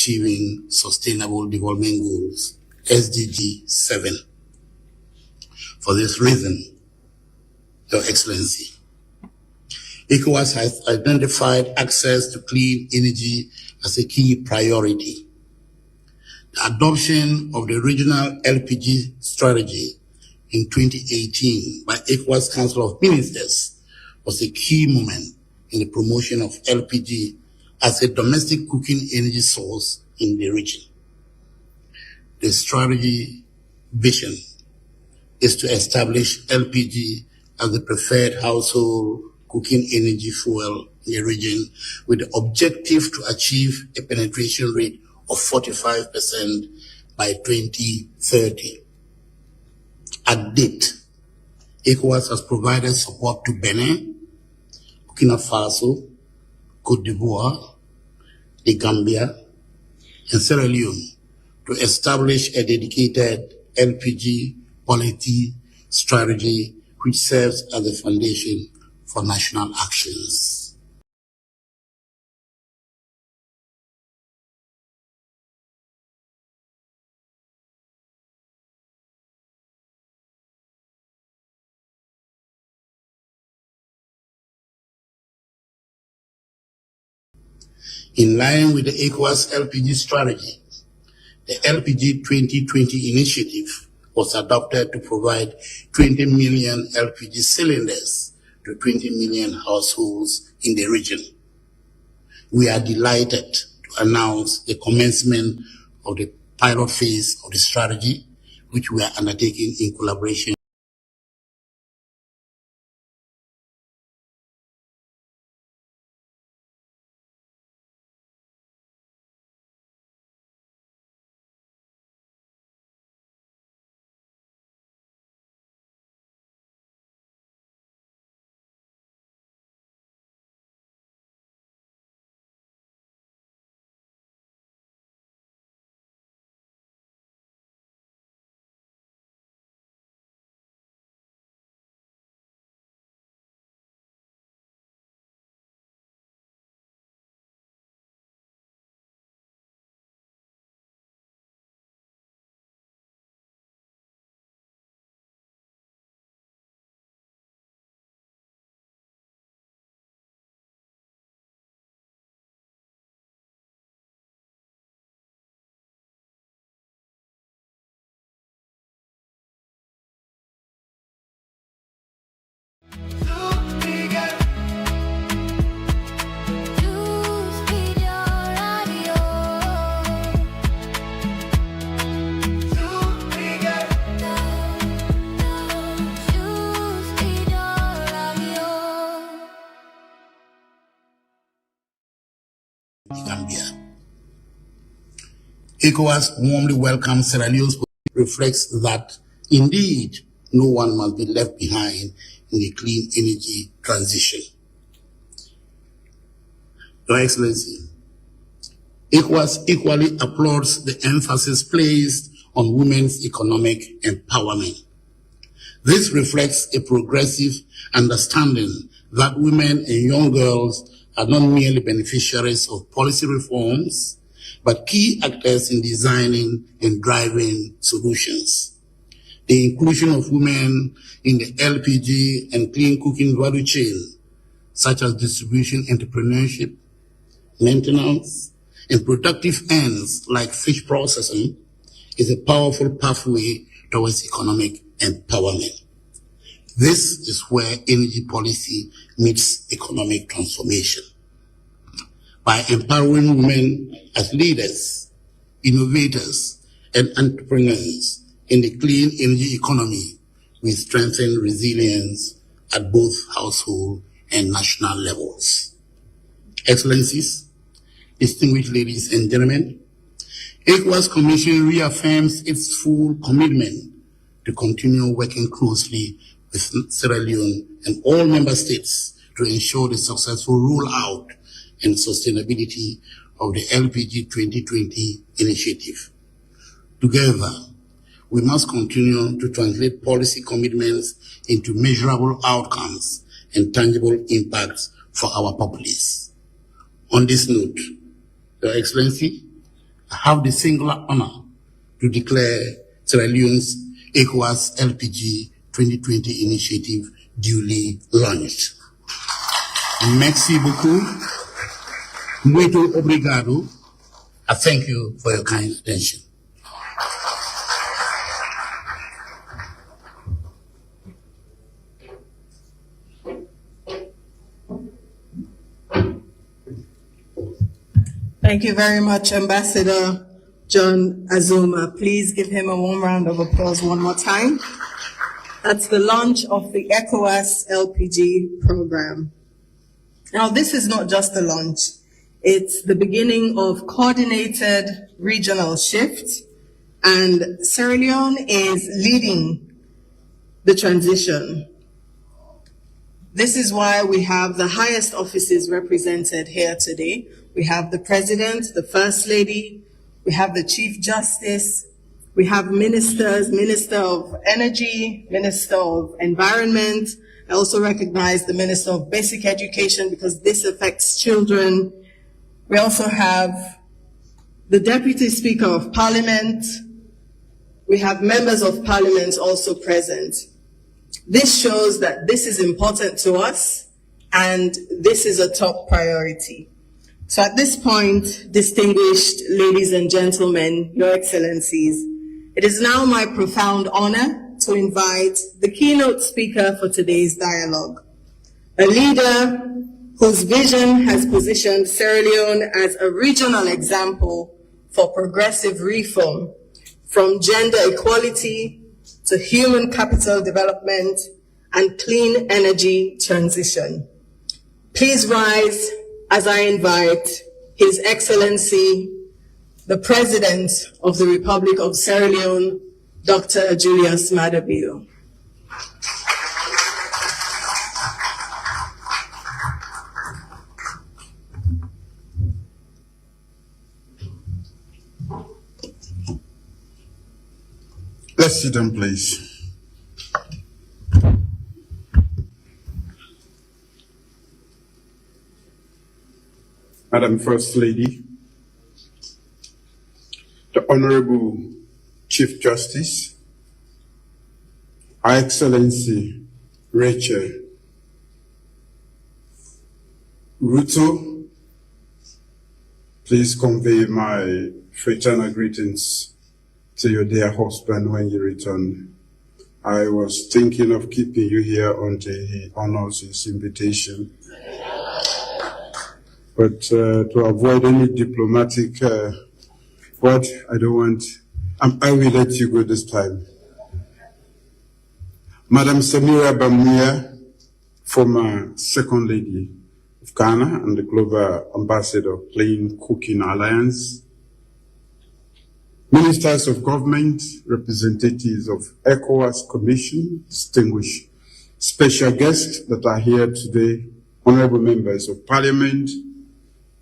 achieving Sustainable Development Goals, SDG 7. For this reason, Your Excellency, ECOWAS has identified access to clean energy as a key priority. The adoption of the regional LPG strategy in 2018 by ECOWAS Council of Ministers was a key moment in the promotion of LPG as a domestic cooking energy source in the region. The strategy vision is to establish LPG as the preferred household cooking energy fuel in the region with the objective to achieve a penetration rate of 45% by 2030. At date, ECOWAS has provided support to Benin, Burkina Faso, Cote d'Ivoire, the Gambia, and Sierra Leone to establish a dedicated LPG policy strategy which serves as the foundation for national actions. In line with the ECOWAS LPG strategy, the LPG 2020 initiative was adopted to provide 20 million LPG cylinders to 20 million households in the region. We are delighted to announce the commencement of the pilot phase of the strategy, which we are undertaking in collaboration ECOWAS warmly welcomes Sierra Leone's position, reflects that indeed no one must be left behind in the clean energy transition. Your Excellency, ECOWAS equally applauds the emphasis placed on women's economic empowerment. This reflects a progressive understanding that women and young girls are not merely beneficiaries of policy reforms, but key actors in designing and driving solutions. The inclusion of women in the LPG and clean cooking value chain, such as distribution, entrepreneurship, maintenance, and productive ends like fish processing, is a powerful pathway towards economic empowerment. This is where energy policy meets economic transformation. By empowering women as leaders, innovators, and entrepreneurs in the clean energy economy, we strengthen resilience at both household and national levels. Excellencies, distinguished ladies and gentlemen, ECOWAS Commission reaffirms its full commitment to continue working closely with Sierra Leone and all member states to ensure the successful rollout and sustainability of the LPG 2020 initiative. Together, we must continue to translate policy commitments into measurable outcomes and tangible impacts for our populace. On this note, Your Excellency, I have the singular honor to declare Sierra Leone's ECOWAS LPG 2020 initiative duly launched. Merci beaucoup. Muito obrigado. I thank you for your kind attention. Thank you very much, Ambassador John Azuma. Please give him a warm round of applause one more time. That's the launch of the ECOWAS LPG program. Now, this is not just a launch. It's the beginning of coordinated regional shift, and Sierra Leone is leading the transition. This is why we have the highest offices represented here today. We have the President, the First Lady, we have the Chief Justice, we have ministers, Minister of Energy, Minister of Environment. I also recognize the Minister of Basic Education because this affects children. We also have the Deputy Speaker of Parliament. We have members of Parliament also present. This shows that this is important to us and this is a top priority. So at this point, distinguished ladies and gentlemen, Your Excellencies, it is now my profound honor to invite the keynote speaker for today's dialogue, a leader whose vision has positioned Sierra Leone as a regional example for progressive reform, from gender equality to human capital development and clean energy transition. Please rise as I invite His Excellency, the President of the Republic of Sierra Leone, Dr. Julius Maada Bio. Let's sit down, please. Madam First Lady, the Honorable Chief Justice, Her Excellency Rachel Ruto, please convey my fraternal greetings to your dear husband when you return. I was thinking of keeping you here until he honors his invitation. But to avoid any diplomatic, I will let you go this time. Madam Samira Bamia, former Second Lady of Ghana and the Global Ambassador of Clean Cooking Alliance. ministers of government, representatives of ECOWAS Commission, distinguished special guests that are here today, honorable members of parliament,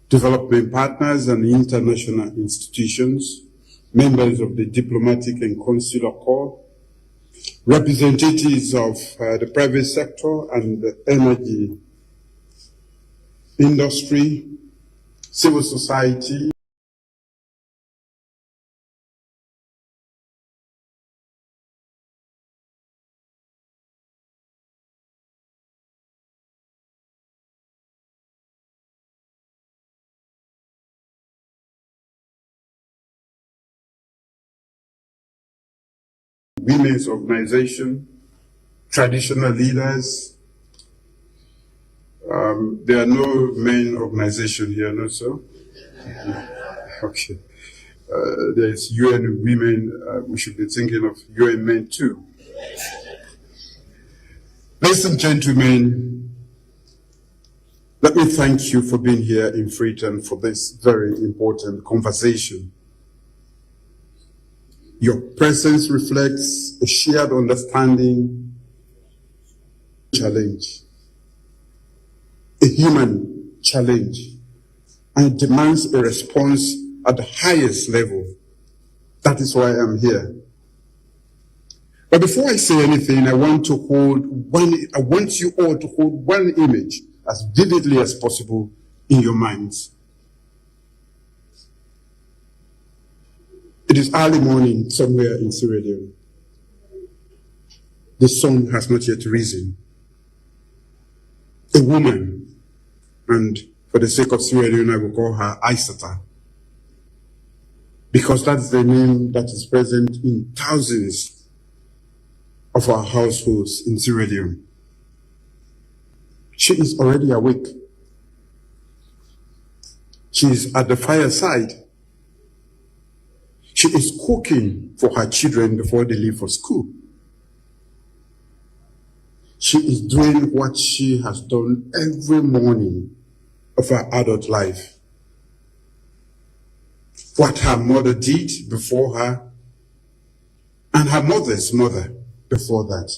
development partners and international institutions, members of the diplomatic and consular corps, representatives of the private sector and the energy industry, civil society, women's organization, traditional leaders. There are no men organization here, no, sir? Okay. There's UN women, we should be thinking of UN men too. Ladies and gentlemen, let me thank you for being here in Freetown for this very important conversation. Your presence reflects a shared understanding, challenge, a human challenge, and demands a response at the highest level. That is why I'm here. But before I say anything, I want you all to hold one image as vividly as possible in your minds. It is early morning somewhere in Sierra Leone. The sun has not yet risen. A woman, and for the sake of Sierra Leone, I will call her Aissata, because that's the name that is present in thousands of our households in Sierra Leone. She is already awake. She is at the fireside. She is cooking for her children before they leave for school. She is doing what she has done every morning of her adult life. What her mother did before her, and her mother's mother before that.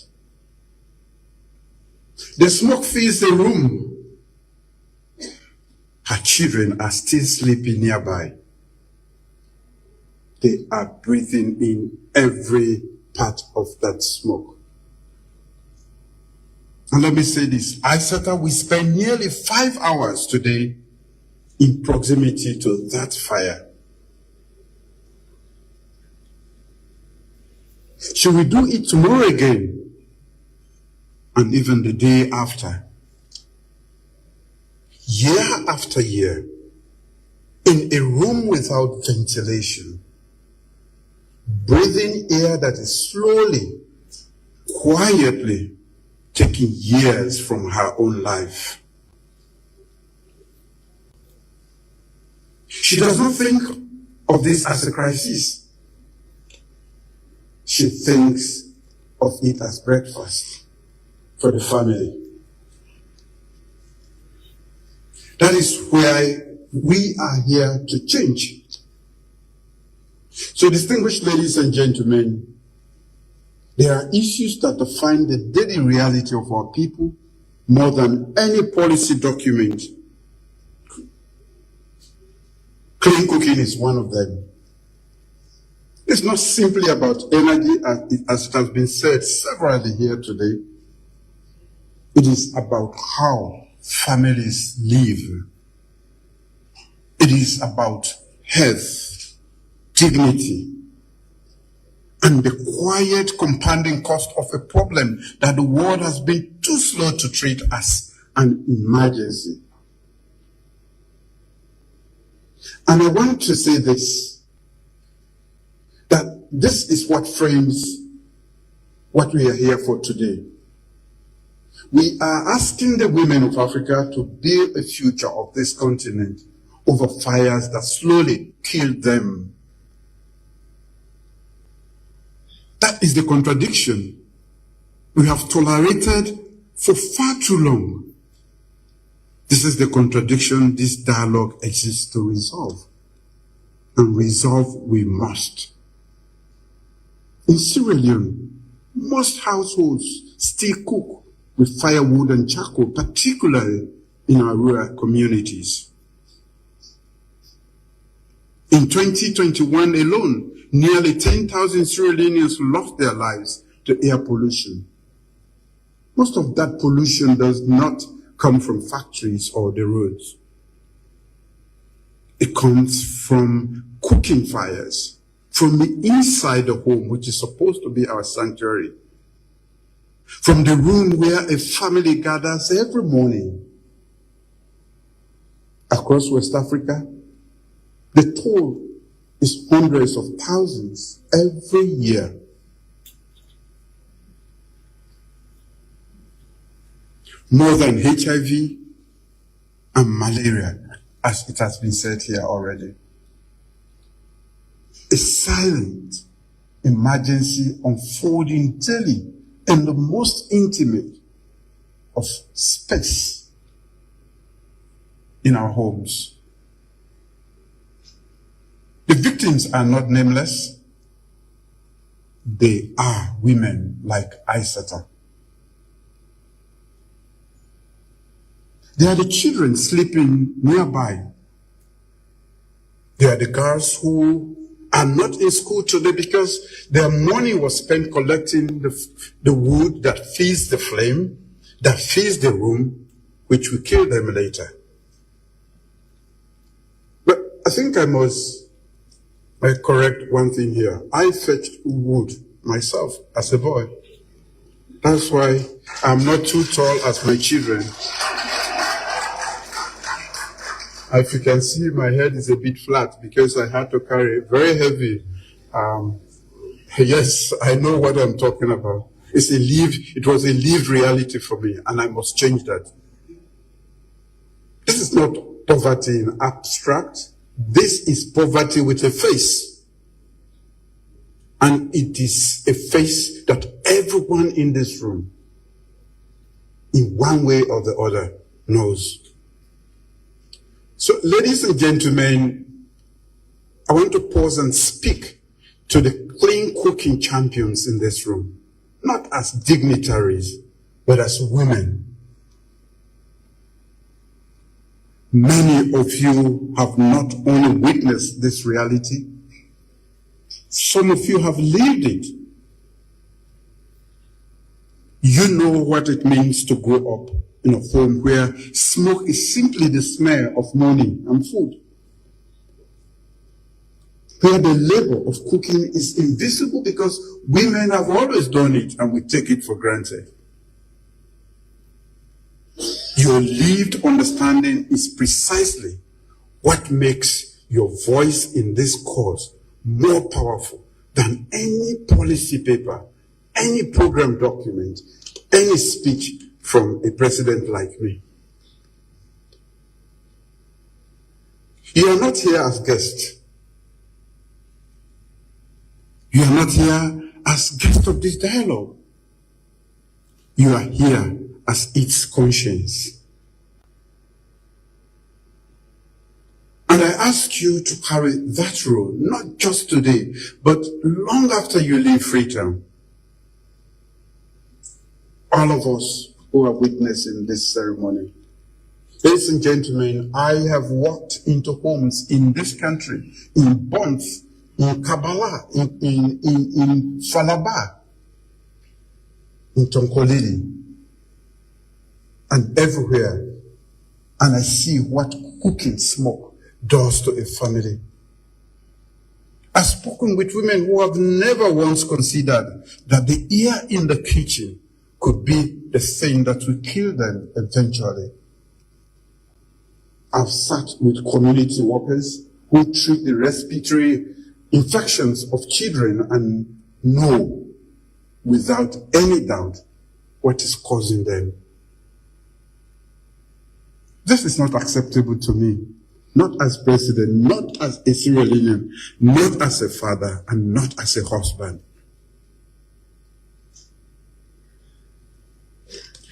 The smoke fills the room. Her children are still sleeping nearby. They are breathing in every part of that smoke. And let me say this, Aissata, we spend nearly 5 hours today in proximity to that fire. She will do it tomorrow again, and even the day after. Year after year, in a room without ventilation, breathing air that is slowly, quietly taking years from her own life. She does not think of this as a crisis. She thinks of it as breakfast for the family. That is why we are here to change. So, distinguished ladies and gentlemen, there are issues that define the daily reality of our people more than any policy document. Clean cooking is one of them. It's not simply about energy, as it has been said severally here today. It is about how families live. It is about health, dignity, and the quiet compounding cost of a problem that the world has been too slow to treat as an emergency. And I want to say this, that this is what frames what we are here for today. We are asking the women of Africa to build a future of this continent over fires that slowly killed them. That is the contradiction we have tolerated for far too long. This is the contradiction this dialogue exists to resolve. And resolve we must. In Sierra Leone, most households still cook with firewood and charcoal, particularly in our rural communities. In 2021 alone, nearly 10,000 Sierra Leoneans lost their lives to air pollution. Most of that pollution does not come from factories or the roads. It comes from cooking fires, from the inside the home, which is supposed to be our sanctuary, from the room where a family gathers every morning. Across West Africa, the toll is hundreds of thousands every year. More than HIV and malaria, as it has been said here already. A silent emergency unfolding daily in the most intimate of space in our homes. The victims are not nameless. They are women like Aissata. They are the children sleeping nearby. They are the girls who are not in school today because their morning was spent collecting the wood that feeds the flame, that feeds the room, which will kill them later. But I think I must correct one thing here. I fetched wood myself as a boy. That's why I'm not too tall as my children. If you can see, my head is a bit flat because I had to carry very heavy. Yes, I know what I'm talking about. It was a lived reality for me, and I must change that. This is not poverty in abstract. This is poverty with a face. And it is a face that everyone in this room, in one way or the other, knows. So, ladies and gentlemen, I want to pause and speak to the clean cooking champions in this room, not as dignitaries, but as women. Many of you have not only witnessed this reality, some of you have lived it. You know what it means to grow up in a home where smoke is simply the smell of morning and food, where the labor of cooking is invisible because women have always done it and we take it for granted. Your lived understanding is precisely what makes your voice in this cause more powerful than any policy paper, any program document, any speech from a president like me. You are not here as guests. You are not here as guests of this dialogue. You are here as its conscience. And I ask you to carry that role, not just today, but long after you leave Freetown. All of us who are witnessing this ceremony. Ladies and gentlemen, I have walked into homes in this country, in Bonth, in Kabbalah, in Falaba, in Tonkolili, and everywhere. And I see what cooking smoke does to a family. I've spoken with women who have never once considered that the ear in the kitchen could be the thing that will kill them eventually. I've sat with community workers who treat the respiratory infections of children and know without any doubt what is causing them. This is not acceptable to me, not as president, not as a Sierra Leonean, not as a father, and not as a husband.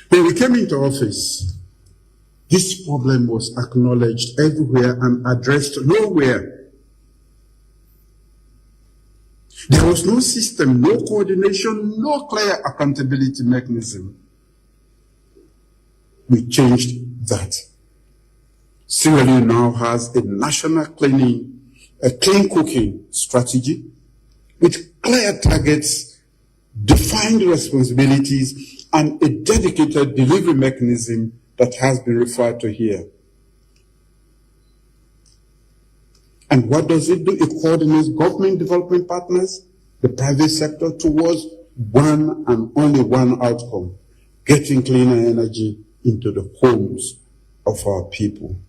When we came into office, this problem was acknowledged everywhere and addressed nowhere. There was no system, no coordination, no clear accountability mechanism. We changed that. Sierra Leone now has a national clean cooking strategy with clear targets, defined responsibilities, and a dedicated delivery mechanism that has been referred to here. And what does it do? It coordinates government development partners, the private sector, towards one and only one outcome: getting cleaner energy into the homes of our people.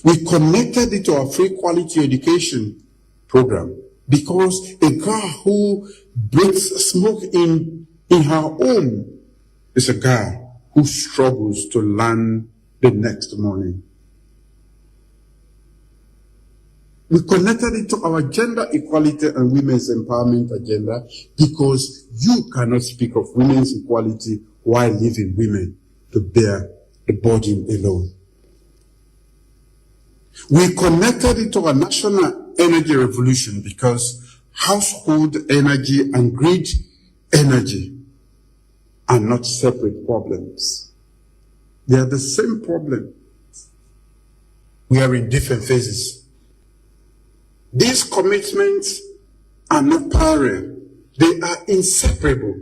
We connected it to our free quality education program, because a girl who breathes smoke in her home is a girl who struggles to learn the next morning. We connected it to our gender equality and women's empowerment agenda, because you cannot speak of women's equality while leaving women to bear the burden alone. We connected it to our national energy revolution, because household energy and grid energy are not separate problems. They are the same problem. We are in different phases. These commitments are not parallel. They are inseparable.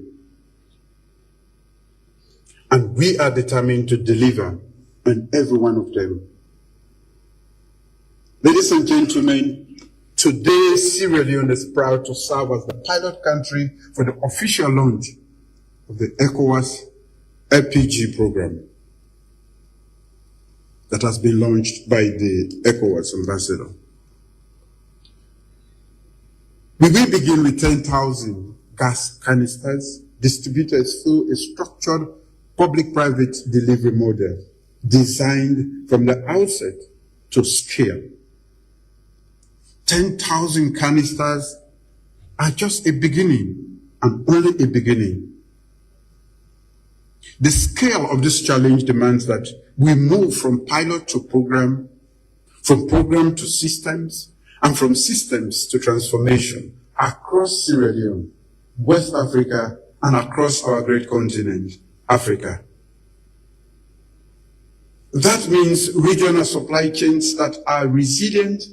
And we are determined to deliver on every one of them. Ladies and gentlemen, today Sierra Leone is proud to serve as the pilot country for the official launch of the ECOWAS LPG program that has been launched by the ECOWAS ambassador. We will begin with 10,000 gas canisters distributed through a structured public-private delivery model designed from the outset to scale. 10,000 canisters are just a beginning, and only a beginning. The scale of this challenge demands that we move from pilot to program, from program to systems, and from systems to transformation across Sierra Leone, West Africa, and across our great continent, Africa. That means regional supply chains that are resilient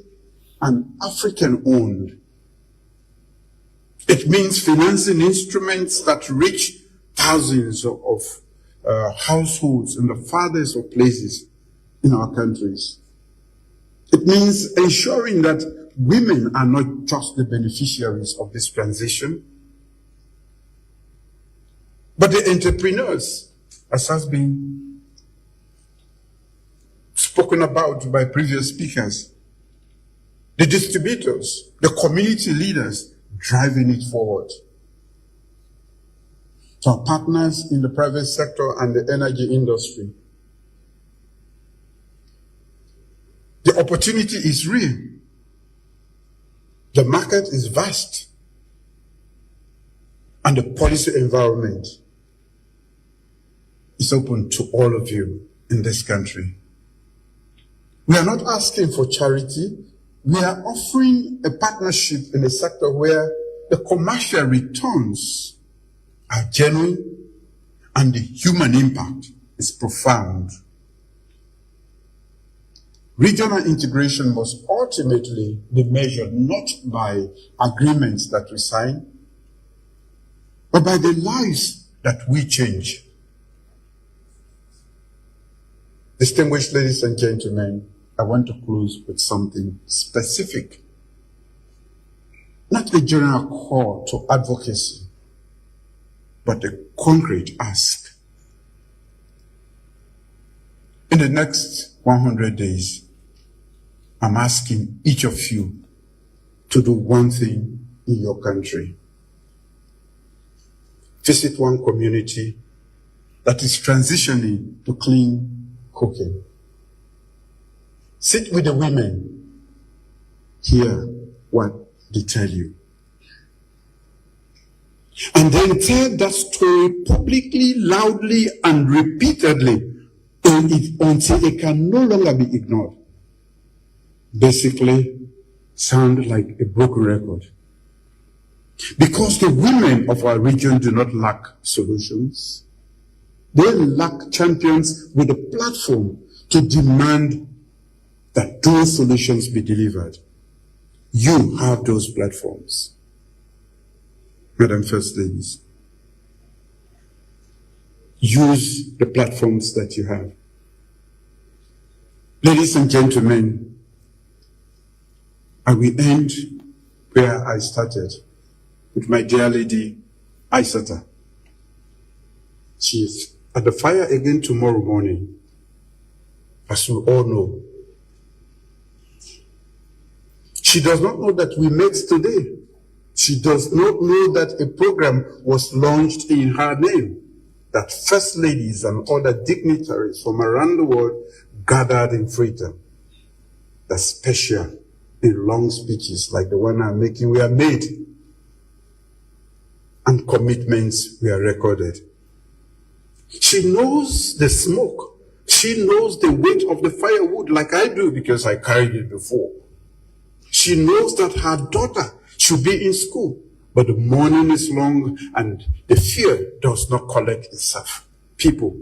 and African-owned. It means financing instruments that reach thousands of households in the farthest of places in our countries. It means ensuring that women are not just the beneficiaries of this transition, but the entrepreneurs, as has been spoken about by previous speakers, the distributors, the community leaders driving it forward. To our partners in the private sector and the energy industry, the opportunity is real. The market is vast. And the policy environment is open to all of you in this country. We are not asking for charity. We are offering a partnership in a sector where the commercial returns are genuine and the human impact is profound. Regional integration must ultimately be measured not by agreements that we sign, but by the lives that we change. Distinguished ladies and gentlemen, I want to close with something specific. Not a general call to advocacy, but a concrete ask. In the next 100 days, I'm asking each of you to do one thing in your country. Visit one community that is transitioning to clean cooking. Sit with the women, hear what they tell you. And then tell that story publicly, loudly, and repeatedly until it can no longer be ignored. Basically, sound like a broken record. Because the women of our region do not lack solutions. They lack champions with a platform to demand that those solutions be delivered. You have those platforms, Madam First Ladies. Use the platforms that you have. Ladies and gentlemen, I will end where I started, with my dear lady, Aissata. She is at the fire again tomorrow morning, as we all know. She does not know that we met today. She does not know that a program was launched in her name, that first ladies and other dignitaries from around the world gathered in Freetown. That's special in long speeches like the one I'm making were made, and commitments were recorded. She knows the smoke. She knows the weight of the firewood like I do because I carried it before. She knows that her daughter should be in school, but the morning is long and the fear does not collect itself. People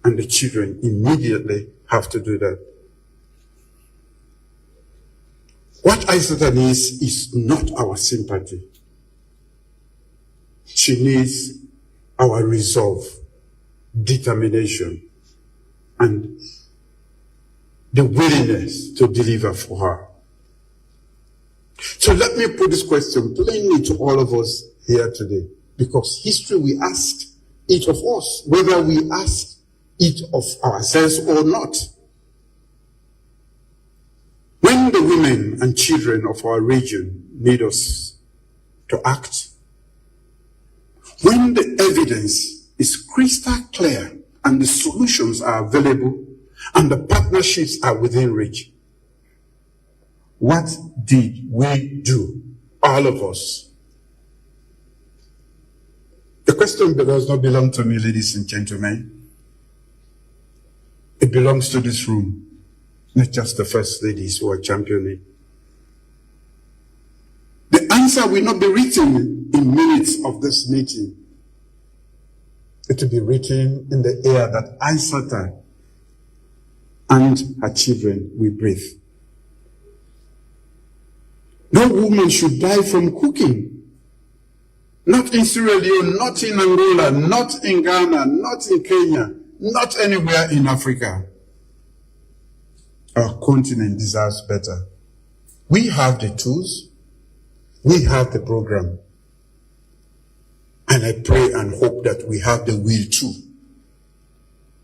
and the children immediately have to do that. What Aissata needs is not our sympathy. She needs our resolve, determination, and the willingness to deliver for her. So let me put this question plainly to all of us here today, because history will ask each of us, whether we ask it of ourselves or not. When the women and children of our region need us to act, when the evidence is crystal clear and the solutions are available and the partnerships are within reach, what did we do, all of us? The question does not belong to me, ladies and gentlemen. It belongs to this room, not just the first ladies who are championing. The answer will not be written in minutes of this meeting. It will be written in the air that Aissata and her children will breathe. No woman should die from cooking. Not in Sierra Leone, not in Angola, not in Ghana, not in Kenya, not anywhere in Africa. Our continent deserves better. We have the tools. We have the program. And I pray and hope that we have the will too.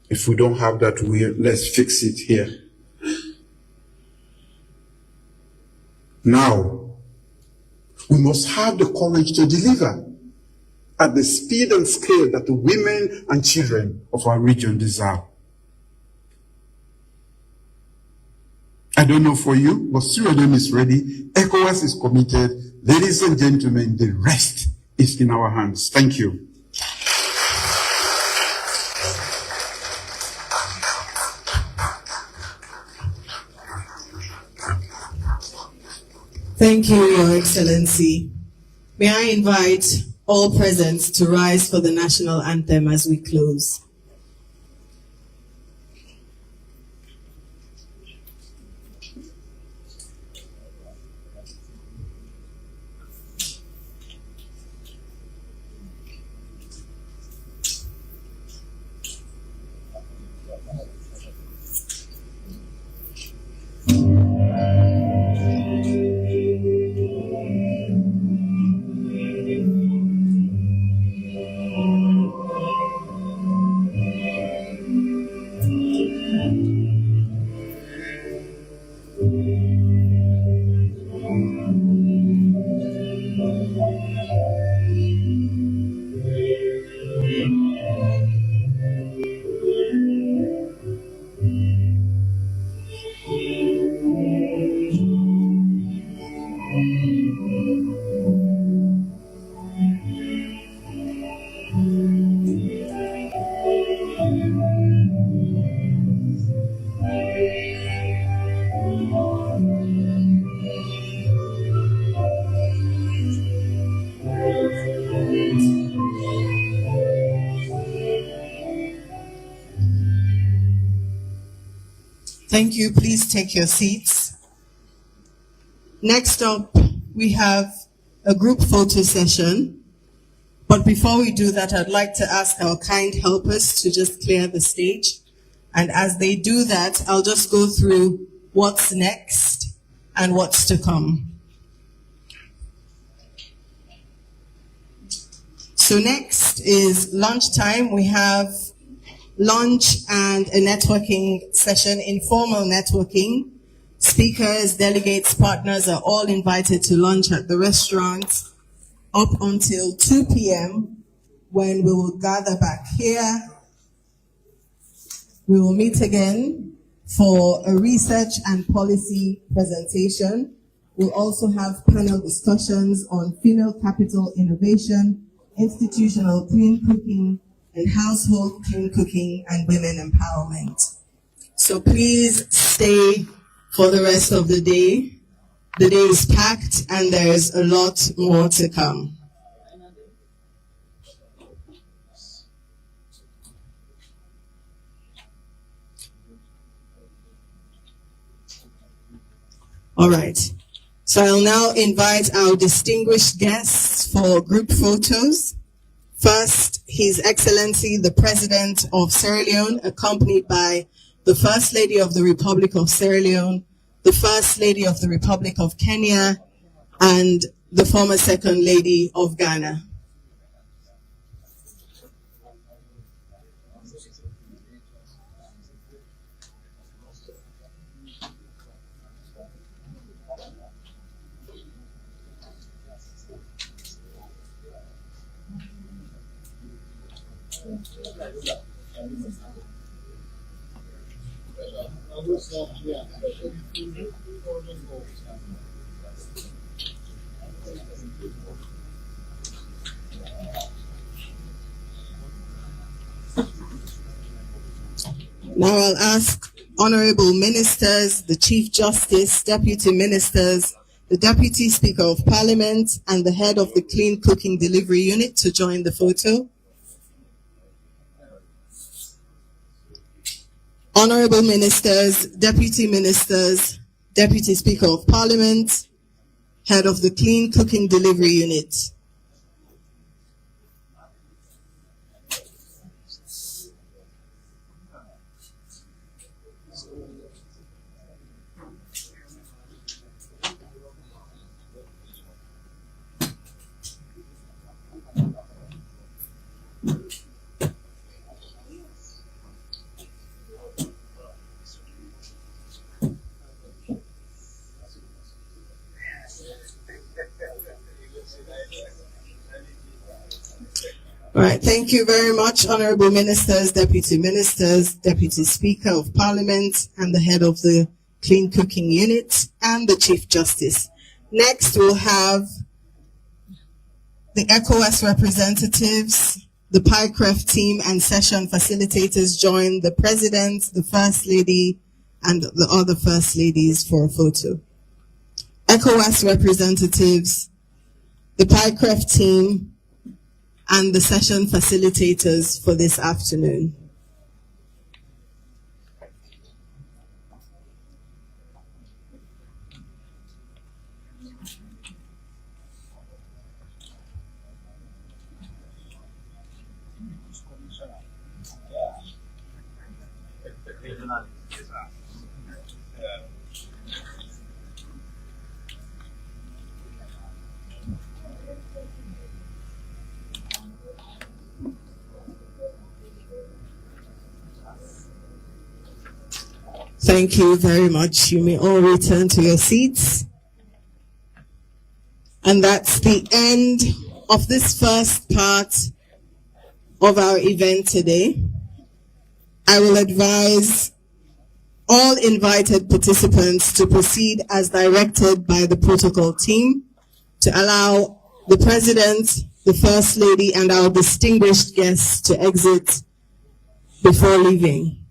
If we don't have that will, let's fix it here. Now, we must have the courage to deliver at the speed and scale that the women and children of our region deserve. I don't know for you, but Sierra Leone is ready. ECOWAS is committed. Ladies and gentlemen, the rest is in our hands. Thank you. Thank you, Your Excellency. May I invite all present to rise for the national anthem as we close. Thank you. Please take your seats. Next up, we have a group photo session. But before we do that, I'd like to ask our kind helpers to just clear the stage. And as they do that, I'll just go through what's next and what's to come. So next is lunchtime. We have lunch and a networking session, informal networking. Speakers, delegates, partners are all invited to lunch at the restaurant up until 2 p.m. when we will gather back here. We will meet again for a research and policy presentation. We'll also have panel discussions on female capital innovation, institutional clean cooking, and household clean cooking and women empowerment. So please stay for the rest of the day. The day is packed and there's a lot more to come. All right. So I'll now invite our distinguished guests for group photos. First, His Excellency, the President of Sierra Leone, accompanied by the First Lady of the Republic of Sierra Leone, the First Lady of the Republic of Kenya, and the former Second Lady of Ghana. Now I'll ask Honorable Ministers, the Chief Justice, Deputy Ministers, the Deputy Speaker of Parliament, and the Head of the Clean Cooking Delivery Unit to join the photo. Honorable Ministers, Deputy Speaker of Parliament, Head of the Clean Cooking Delivery Unit. All right, thank you very much, Honorable Ministers, Deputy Speaker of Parliament, and the Head of the Clean Cooking Unit, and the Chief Justice. Next, we'll have the ECOWAS representatives, the PICREF team, and session facilitators join the President, the First Lady, and the other First Ladies for a photo. ECOWAS representatives, the PICREF team, and the session facilitators for this afternoon. Thank you very much. You may all return to your seats. And that's the end of this first part of our event today. I will advise all invited participants to proceed as directed by the protocol team to allow the President, the First Lady, and our distinguished guests to exit before leaving.